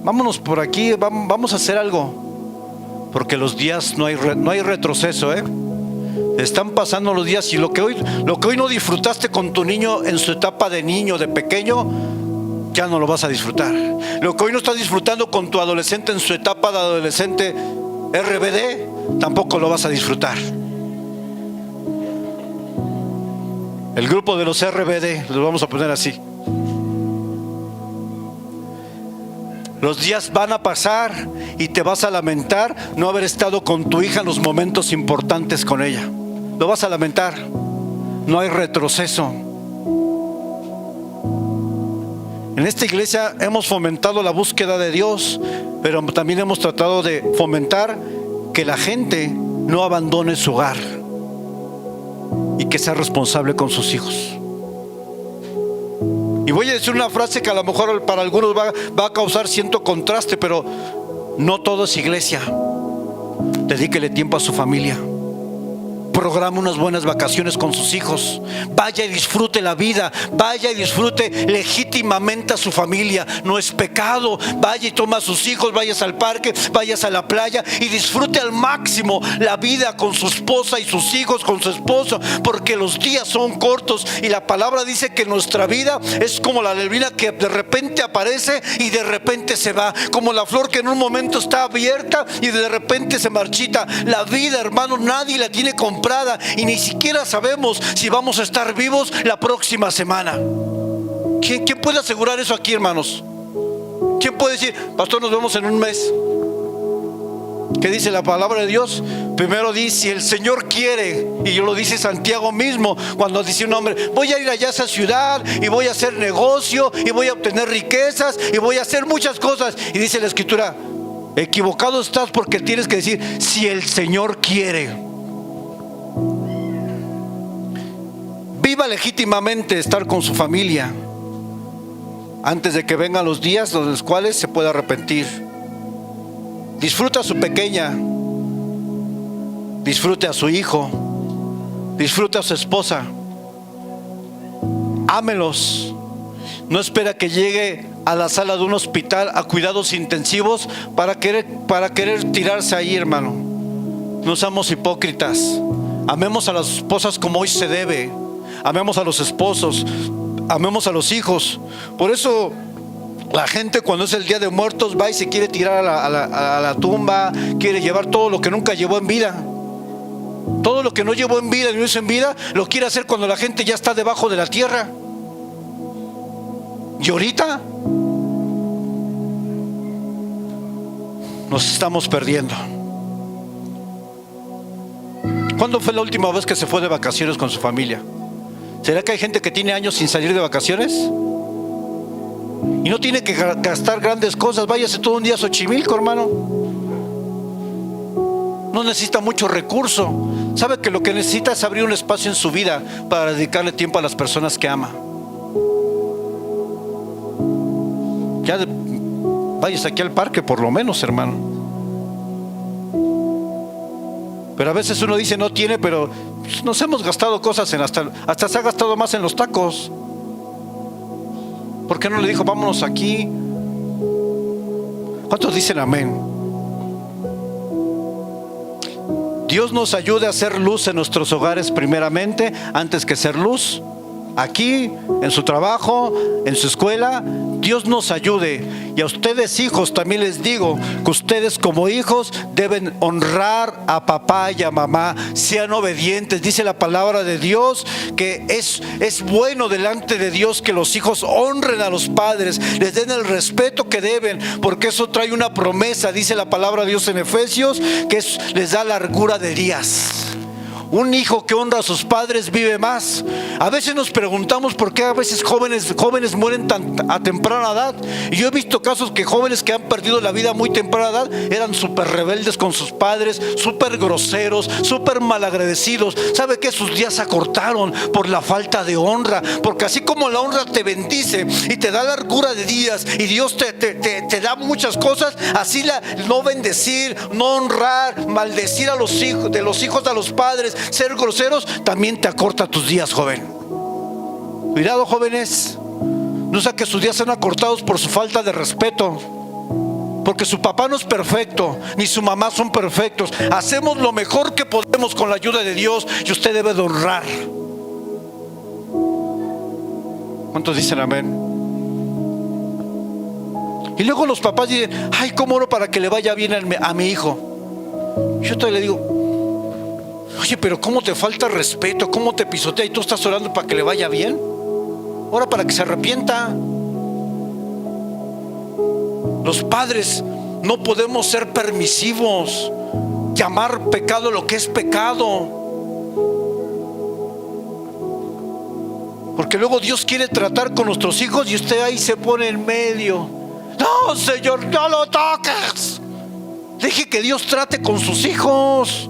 A: vámonos por aquí, vamos a hacer algo, porque los días no hay retroceso, Están pasando los días, y lo que hoy no disfrutaste con tu niño en su etapa de niño, de pequeño, ya no lo vas a disfrutar. Lo que hoy no estás disfrutando con tu adolescente en su etapa de adolescente RBD, tampoco lo vas a disfrutar. El grupo de los RBD, los vamos a poner así. Los días van a pasar y te vas a lamentar no haber estado con tu hija en los momentos importantes con ella. Lo vas a lamentar. No hay retroceso. En esta iglesia hemos fomentado la búsqueda de Dios, pero también hemos tratado de fomentar que la gente no abandone su hogar y que sea responsable con sus hijos. Y voy a decir una frase que a lo mejor para algunos va a causar cierto contraste, pero no todo es iglesia. Dedíquele tiempo a su familia. Programa unas buenas vacaciones con sus hijos. Vaya y disfrute la vida. Vaya y disfrute legítimamente a su familia. No es pecado. Vaya y toma a sus hijos. Vayas al parque, vayas a la playa y disfrute al máximo la vida con su esposa y sus hijos, con su esposo, porque los días son cortos y la palabra dice que nuestra vida es como la neblina que de repente aparece y de repente se va, como la flor que en un momento está abierta y de repente se marchita. La vida, hermano, nadie la tiene comprada y ni siquiera sabemos si vamos a estar vivos la próxima semana. ¿Quién puede asegurar eso aquí, hermanos? ¿Quién puede decir: pastor, nos vemos en un mes? ¿Qué dice la palabra de Dios? Primero dice: si el Señor quiere, y lo dice Santiago mismo cuando dice un hombre: voy a ir allá a esa ciudad y voy a hacer negocio y voy a obtener riquezas y voy a hacer muchas cosas, y dice la Escritura: equivocado estás, porque tienes que decir: si el Señor quiere. Viva legítimamente estar con su familia antes de que vengan los días en los cuales se pueda arrepentir. Disfruta a su pequeña, disfrute a su hijo, disfrute a su esposa. Ámelos. No espera que llegue a la sala de un hospital a cuidados intensivos para querer tirarse ahí, hermano. No seamos hipócritas. Amemos a las esposas como hoy se debe. Amemos a los esposos, amemos a los hijos. Por eso la gente, cuando es el Día de Muertos, va y se quiere tirar a la tumba, quiere llevar todo lo que nunca llevó en vida. Todo lo que no llevó en vida y no hizo en vida, lo quiere hacer cuando la gente ya está debajo de la tierra. Y ahorita nos estamos perdiendo. ¿Cuándo fue la última vez que se fue de vacaciones con su familia? ¿Será que hay gente que tiene años sin salir de vacaciones? Y no tiene que gastar grandes cosas. Váyase todo un día a Xochimilco, hermano. No necesita mucho recurso. Sabe que lo que necesita es abrir un espacio en su vida para dedicarle tiempo a las personas que ama. Ya váyase aquí al parque por lo menos, hermano. Pero a veces uno dice no tiene, pero nos hemos gastado cosas hasta se ha gastado más en los tacos. ¿Por qué no le dijo vámonos aquí? ¿Cuántos dicen amén? Dios nos ayude a hacer luz en nuestros hogares primeramente, antes que ser luz aquí, en su trabajo, en su escuela. Dios nos ayude. Y a ustedes, hijos, también les digo que ustedes como hijos deben honrar a papá y a mamá. Sean obedientes. Dice la palabra de Dios que es bueno delante de Dios que los hijos honren a los padres, les den el respeto que deben, porque eso trae una promesa. Dice la palabra de Dios en Efesios que les da largura de días. Un hijo que honra a sus padres vive más. A veces nos preguntamos por qué a veces jóvenes mueren a temprana edad. Y yo he visto casos que jóvenes que han perdido la vida a muy temprana edad eran súper rebeldes con sus padres, súper groseros, súper malagradecidos. ¿Sabe qué? Sus días se acortaron por la falta de honra. Porque así como la honra te bendice y te da largura de días, y Dios te da muchas cosas, así no bendecir, no honrar, maldecir a los hijos, de los hijos a los padres, ser groseros, también te acorta tus días, joven. Cuidado, jóvenes, no sea que sus días sean acortados por su falta de respeto, porque su papá no es perfecto, ni su mamá son perfectos. Hacemos lo mejor que podemos con la ayuda de Dios, y usted debe de honrar. ¿Cuántos dicen amén? Y luego los papás dicen: ay, ¿cómo oro para que le vaya bien a mi hijo? Yo todavía le digo: oye, pero ¿cómo te falta respeto? ¿Cómo te pisotea? Y tú estás orando para que le vaya bien. Ora para que se arrepienta. Los padres no podemos ser permisivos, llamar pecado lo que es pecado, porque luego Dios quiere tratar con nuestros hijos y usted ahí se pone en medio. No, Señor, no lo toques. Deje que Dios trate con sus hijos.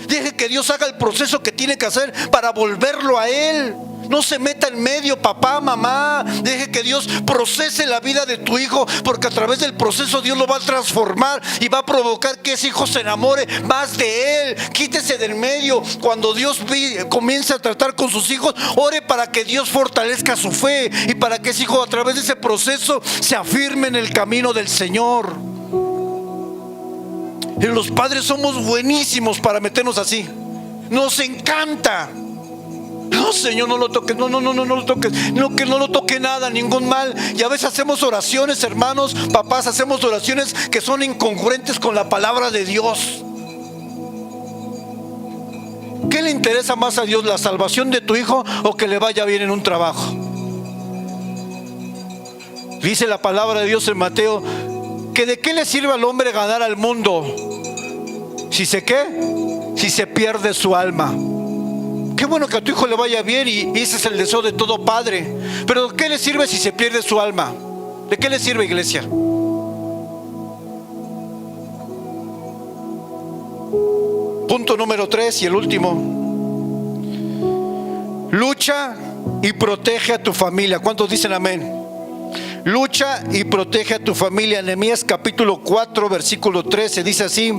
A: Deje que Dios haga el proceso que tiene que hacer para volverlo a Él. No se meta en medio, papá, mamá. Deje que Dios procese la vida de tu hijo, porque a través del proceso Dios lo va a transformar y va a provocar que ese hijo se enamore más de Él. Quítese del medio. Cuando Dios comience a tratar con sus hijos, ore para que Dios fortalezca su fe y para que ese hijo, a través de ese proceso, se afirme en el camino del Señor. Y los padres somos buenísimos para meternos así. Nos encanta. No, Señor, no lo toques. No lo toques. No, que no lo toque nada, ningún mal. Y a veces hacemos oraciones, hermanos, papás, hacemos oraciones que son incongruentes con la palabra de Dios. ¿Qué le interesa más a Dios, la salvación de tu hijo o que le vaya bien en un trabajo? Dice la palabra de Dios en Mateo que de qué le sirve al hombre ganar al mundo si se pierde su alma. Qué bueno que a tu hijo le vaya bien, y ese es el deseo de todo padre. Pero ¿de qué le sirve si se pierde su alma? ¿De qué le sirve, iglesia? Punto número 3 y el último. Lucha y protege a tu familia. ¿Cuántos dicen amén? Lucha y protege a tu familia. Nehemías capítulo 4 versículo 13 dice así,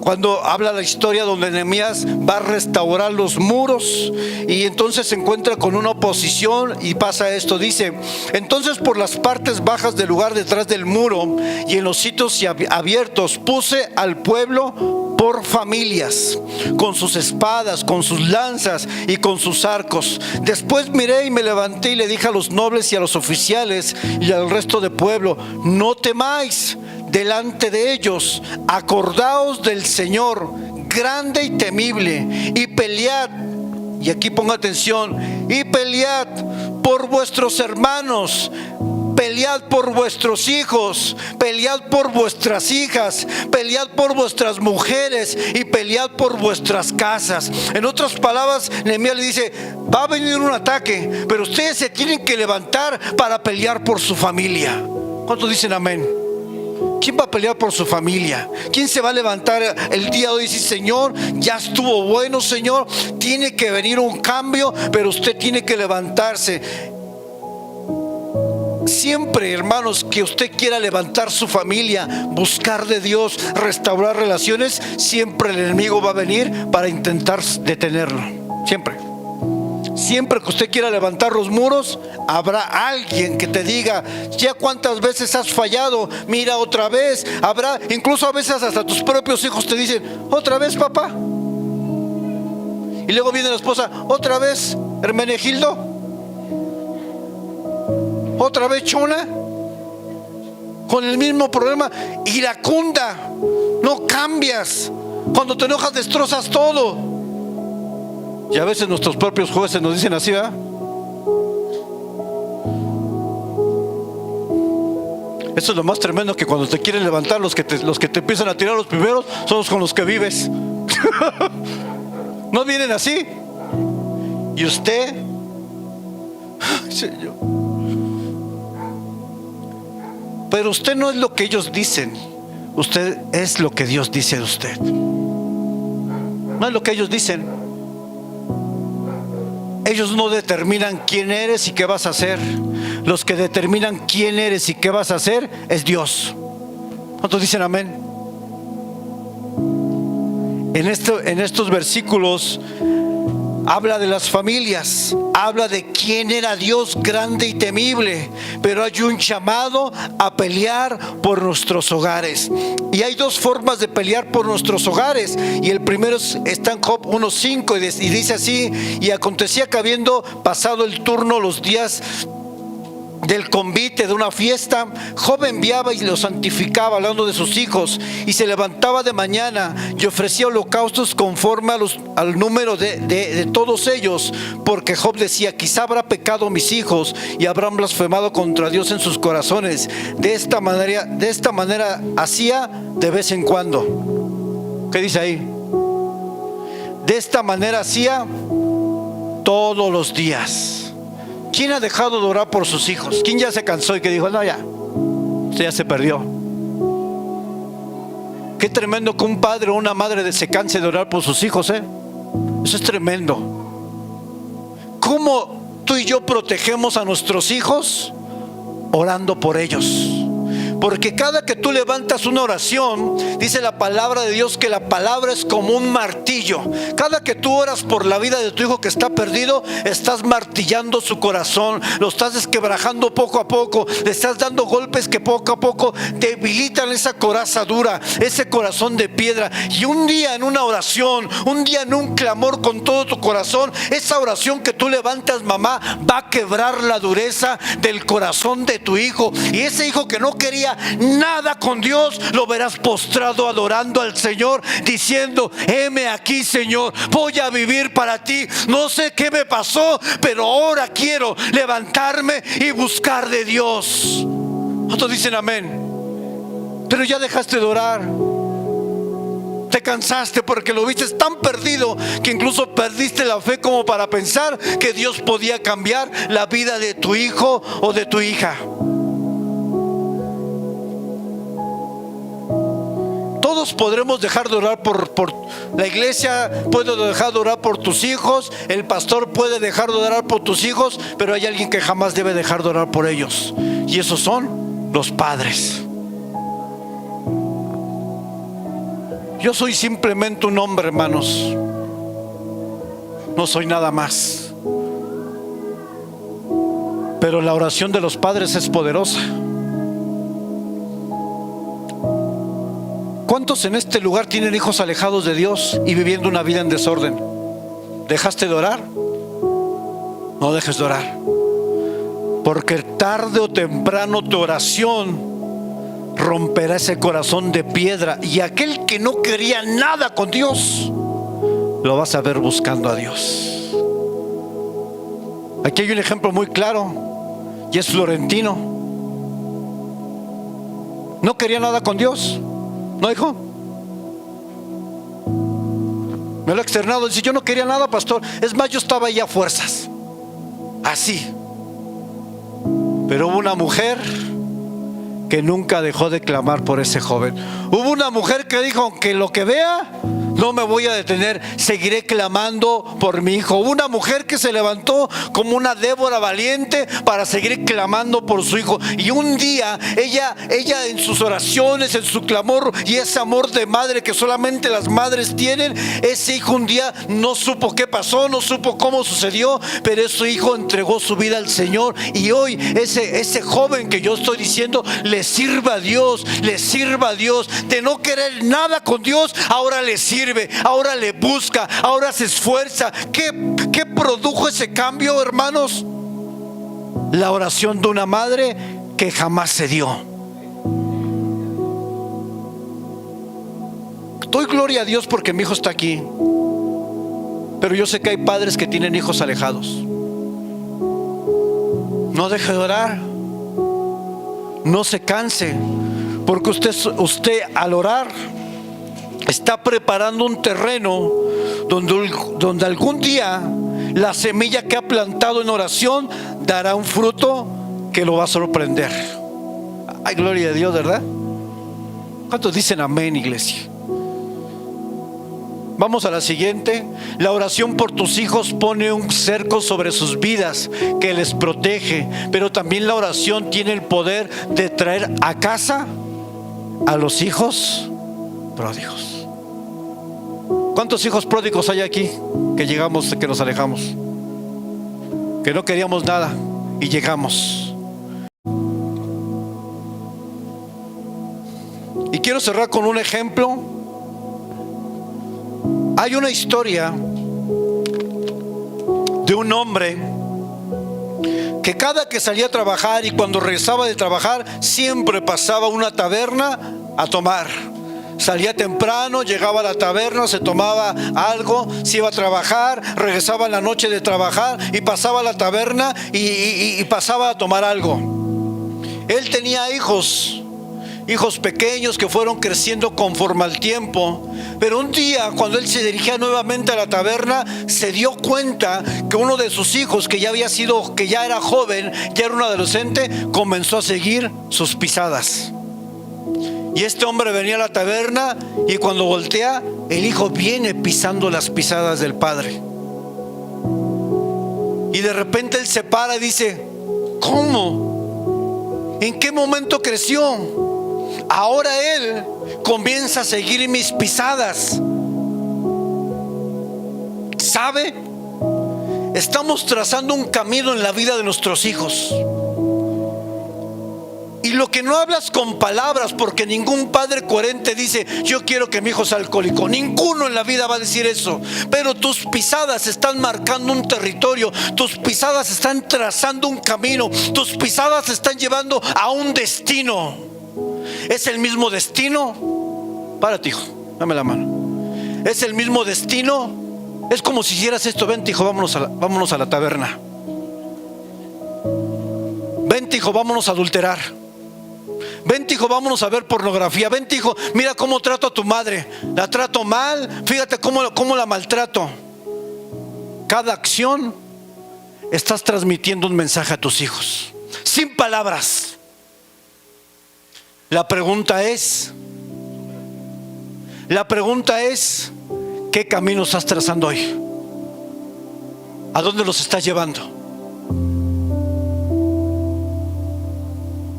A: cuando habla la historia donde Nehemías va a restaurar los muros, y entonces se encuentra con una oposición y pasa esto. Dice: entonces por las partes bajas del lugar detrás del muro y en los sitios abiertos puse al pueblo por familias, con sus espadas, con sus lanzas y con sus arcos. Después miré y me levanté y le dije a los nobles y a los oficiales y al resto del pueblo: no temáis delante de ellos, acordaos del Señor grande y temible, y pelead, y aquí ponga atención, y pelead por vuestros hermanos, pelead por vuestros hijos, pelead por vuestras hijas, pelead por vuestras mujeres y pelead por vuestras casas. En otras palabras, Nehemías le dice: va a venir un ataque, pero ustedes se tienen que levantar para pelear por su familia. ¿Cuántos dicen amén? ¿Quién va a pelear por su familia? ¿Quién se va a levantar el día de hoy y decir: Señor, ya estuvo bueno, Señor, tiene que venir un cambio, pero usted tiene que levantarse? Siempre, hermanos, que usted quiera levantar su familia, buscar de Dios, restaurar relaciones, siempre el enemigo va a venir para intentar detenerlo. Siempre que usted quiera levantar los muros, habrá alguien que te diga: ya cuántas veces has fallado, mira otra vez. Habrá, incluso a veces hasta tus propios hijos te dicen: otra vez, papá. Y luego viene la esposa: otra vez, Hermenegildo, otra vez, Chona, con el mismo problema, iracunda, no cambias. Cuando te enojas destrozas todo. Y a veces nuestros propios jueces nos dicen así, ¿verdad? Eso es lo más tremendo, que cuando te quieren levantar, los que te empiezan a tirar los primeros son los con los que vives. ¿No vienen así? ¿Y usted? Ay, Señor. Pero usted no es lo que ellos dicen. Usted es lo que Dios dice de usted. No es lo que ellos dicen. Ellos no determinan quién eres y qué vas a hacer. Los que determinan quién eres y qué vas a hacer es Dios. ¿Cuántos dicen amén? En estos versículos habla de las familias, habla de quién era Dios grande y temible, pero hay un llamado a pelear por nuestros hogares. Y hay dos formas de pelear por nuestros hogares. Y el primero está en Job 1:5 y dice así: y acontecía que habiendo pasado el turno, los días del convite de una fiesta, Job enviaba y los santificaba, hablando de sus hijos, y se levantaba de mañana y ofrecía holocaustos conforme al número de todos ellos, porque Job decía: quizá habrá pecado mis hijos y habrán blasfemado contra Dios en sus corazones. De esta manera hacía de vez en cuando. ¿Qué dice ahí? De esta manera hacía todos los días. ¿Quién ha dejado de orar por sus hijos? ¿Quién ya se cansó y que dijo: no, ya, usted ya se perdió? Qué tremendo que un padre o una madre se canse de orar por sus hijos, ¿eh? Eso es tremendo. ¿Cómo tú y yo protegemos a nuestros hijos? Orando por ellos. Porque cada que tú levantas una oración, dice la palabra de Dios que la palabra es como un martillo. Cada que tú oras por la vida de tu hijo que está perdido, estás martillando su corazón, lo estás desquebrajando poco a poco, le estás dando golpes que poco a poco debilitan esa coraza dura, ese corazón de piedra. Y un día en una oración, un día en un clamor con todo tu corazón, esa oración que tú levantas, mamá, va a quebrar la dureza del corazón de tu hijo. Y ese hijo que no quería nada con Dios, lo verás postrado adorando al Señor, diciendo: heme aquí, Señor, voy a vivir para ti. No sé qué me pasó, pero ahora quiero levantarme y buscar de Dios. Otros dicen amén. Pero ya dejaste de orar, te cansaste porque lo viste tan perdido que incluso perdiste la fe como para pensar que Dios podía cambiar la vida de tu hijo o de tu hija. Todos podremos dejar de orar por la iglesia, puede dejar de orar por tus hijos, el pastor puede dejar de orar por tus hijos, pero hay alguien que jamás debe dejar de orar por ellos, y esos son los padres. Yo soy simplemente un hombre, hermanos, no soy nada más, pero la oración de los padres es poderosa. ¿Cuántos en este lugar tienen hijos alejados de Dios y viviendo una vida en desorden? ¿Dejaste de orar? No dejes de orar, porque tarde o temprano tu oración romperá ese corazón de piedra, y aquel que no quería nada con Dios, lo vas a ver buscando a Dios. Aquí hay un ejemplo muy claro, y es Florentino. No quería nada con Dios. ¿No, hijo? Me lo ha externado. Dice: yo no quería nada, pastor. Es más, yo estaba ahí a fuerzas. Así. Pero hubo una mujer que nunca dejó de clamar por ese joven. Hubo una mujer que dijo: aunque lo que vea, no me voy a detener, seguiré clamando por mi hijo. Una mujer que se levantó como una Débora valiente para seguir clamando por su hijo. Y un día ella en sus oraciones, en su clamor y ese amor de madre que solamente las madres tienen, ese hijo un día no supo qué pasó, no supo cómo sucedió, pero ese hijo entregó su vida al Señor. Y hoy ese joven que yo estoy diciendo le sirva a Dios, le sirva a Dios. De no querer nada con Dios, ahora le sirve, ahora le busca, ahora se esfuerza. ¿Qué produjo ese cambio, hermanos? La oración de una madre que jamás se dio. Doy gloria a Dios porque mi hijo está aquí, pero yo sé que hay padres que tienen hijos alejados. No deje de orar, no se canse, porque usted al orar está preparando un terreno donde algún día la semilla que ha plantado en oración dará un fruto que lo va a sorprender. Ay, gloria a Dios, ¿verdad? ¿Cuántos dicen amén, iglesia? Vamos a la siguiente. La oración por tus hijos pone un cerco sobre sus vidas que les protege, pero también la oración tiene el poder de traer a casa a los hijos pródigos. ¿Cuántos hijos pródigos hay aquí? Que llegamos, que nos alejamos, que no queríamos nada y llegamos. Y quiero cerrar con un ejemplo. Hay una historia de un hombre que cada que salía a trabajar y cuando regresaba de trabajar siempre pasaba a una taberna a tomar. Salía temprano, llegaba a la taberna, se tomaba algo, se iba a trabajar, regresaba en la noche de trabajar y pasaba a la taberna y pasaba a tomar algo. Él tenía hijos pequeños que fueron creciendo conforme al tiempo. Pero un día, cuando él se dirigía nuevamente a la taberna, se dio cuenta que uno de sus hijos, que ya era joven, ya era un adolescente, comenzó a seguir sus pisadas. Y este hombre venía a la taberna y cuando voltea, el hijo viene pisando las pisadas del padre. Y de repente él se para y dice: ¿cómo? ¿En qué momento creció? Ahora él comienza a seguir mis pisadas. ¿Sabe? Estamos trazando un camino en la vida de nuestros hijos. Y lo que no hablas con palabras, porque ningún padre coherente dice: yo quiero que mi hijo sea alcohólico. Ninguno en la vida va a decir eso. Pero tus pisadas están marcando un territorio. Tus pisadas están trazando un camino. Tus pisadas están llevando a un destino. ¿Es el mismo destino? Párate, hijo, dame la mano. ¿Es el mismo destino? Es como si hicieras esto: vente, hijo, vámonos a la taberna. Vente, hijo, vámonos a adulterar. Vente, hijo, vámonos a ver pornografía. Vente, hijo, mira cómo trato a tu madre. La trato mal, fíjate cómo la maltrato. Cada acción estás transmitiendo un mensaje a tus hijos, sin palabras. La pregunta es, ¿qué camino estás trazando hoy? ¿A dónde los estás llevando?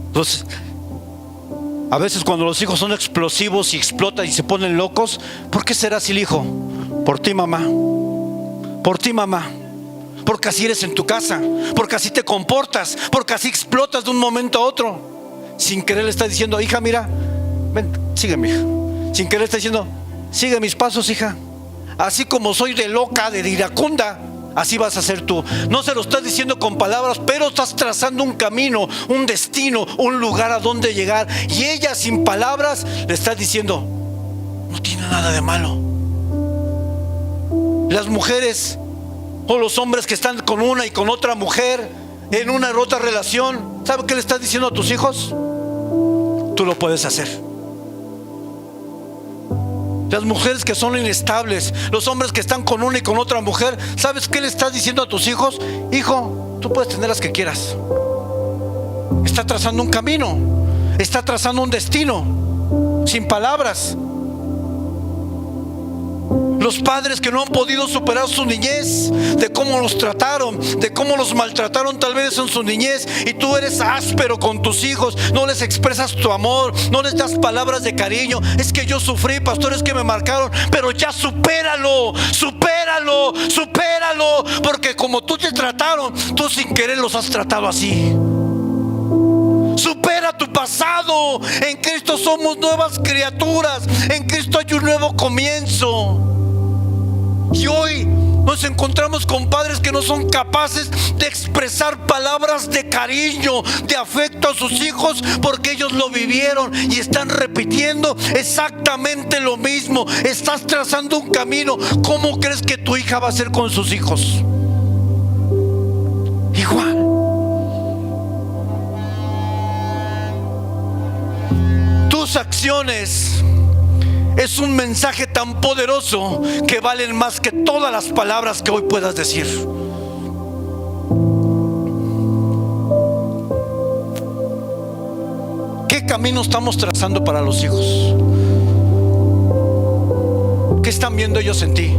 A: Entonces, a veces cuando los hijos son explosivos y explotan y se ponen locos, ¿por qué será así el hijo? Por ti, mamá. Por ti, mamá. Porque así eres en tu casa, porque así te comportas, porque así explotas de un momento a otro. Sin querer le está diciendo: hija, mira, ven, sígueme, hija. Sin querer le está diciendo: sigue mis pasos, hija. Así como soy de loca, de iracunda, así vas a ser tú. No se lo estás diciendo con palabras, pero estás trazando un camino, un destino, un lugar a donde llegar. Y ella, sin palabras, le está diciendo: no tiene nada de malo. Las mujeres o los hombres que están con una y con otra mujer en una otra relación, ¿sabe qué le estás diciendo a tus hijos? Tú lo puedes hacer. Las mujeres que son inestables, los hombres que están con una y con otra mujer, ¿sabes qué le estás diciendo a tus hijos? Hijo, tú puedes tener las que quieras. Está trazando un camino, está trazando un destino, sin palabras. Los padres que no han podido superar su niñez, de cómo los trataron, de cómo los maltrataron tal vez en su niñez, y tú eres áspero con tus hijos, no les expresas tu amor, no les das palabras de cariño. Es que yo sufrí, pastor, es que me marcaron. Pero ya supéralo, porque como tú te trataron, tú sin querer los has tratado así. Supera tu pasado. En Cristo somos nuevas criaturas. En Cristo hay un nuevo comienzo. Y hoy nos encontramos con padres que no son capaces de expresar palabras de cariño, de afecto a sus hijos, porque ellos lo vivieron y están repitiendo exactamente lo mismo. Estás trazando un camino. ¿Cómo crees que tu hija va a ser con sus hijos? Igual. Tus acciones es un mensaje tan poderoso que valen más que todas las palabras que hoy puedas decir. ¿Qué camino estamos trazando para los hijos? ¿Qué están viendo ellos en ti?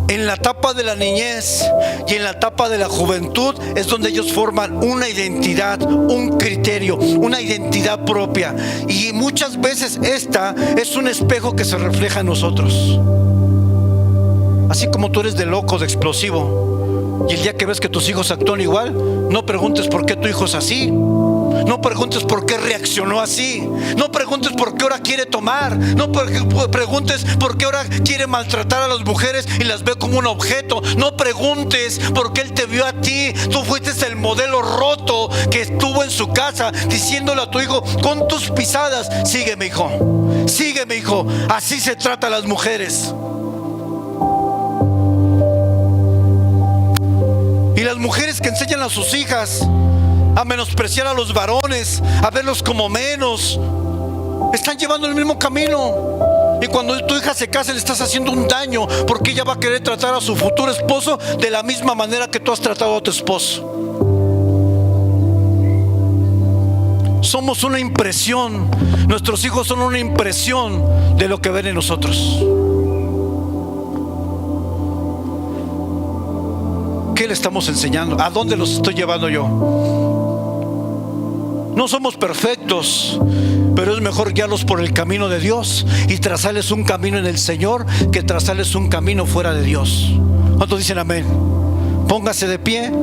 A: En la etapa de la niñez y en la etapa de la juventud es donde ellos forman una identidad, un criterio, una identidad propia. Y muchas veces esta es un espejo que se refleja en nosotros. Así como tú eres de loco, de explosivo, y el día que ves que tus hijos actúan igual, no preguntes por qué tu hijo es así. No preguntes por qué reaccionó así. No preguntes por qué ahora quiere tomar. No preguntes por qué ahora quiere maltratar a las mujeres y las ve como un objeto. No preguntes por qué él te vio a ti. Tú fuiste el modelo roto que estuvo en su casa, diciéndole a tu hijo con tus pisadas: sígueme, hijo, sígueme, hijo. Así se trata a las mujeres. Y las mujeres que enseñan a sus hijas a menospreciar a los varones, a verlos como menos, están llevando el mismo camino. Y cuando tu hija se case, le estás haciendo un daño, porque ella va a querer tratar a su futuro esposo de la misma manera que tú has tratado a tu esposo. Somos una impresión. Nuestros hijos son una impresión de lo que ven en nosotros. ¿Qué le estamos enseñando? ¿A dónde los estoy llevando yo? No somos perfectos, pero es mejor guiarlos por el camino de Dios y trazarles un camino en el Señor que trazarles un camino fuera de Dios. ¿Cuántos dicen amén? Póngase de pie.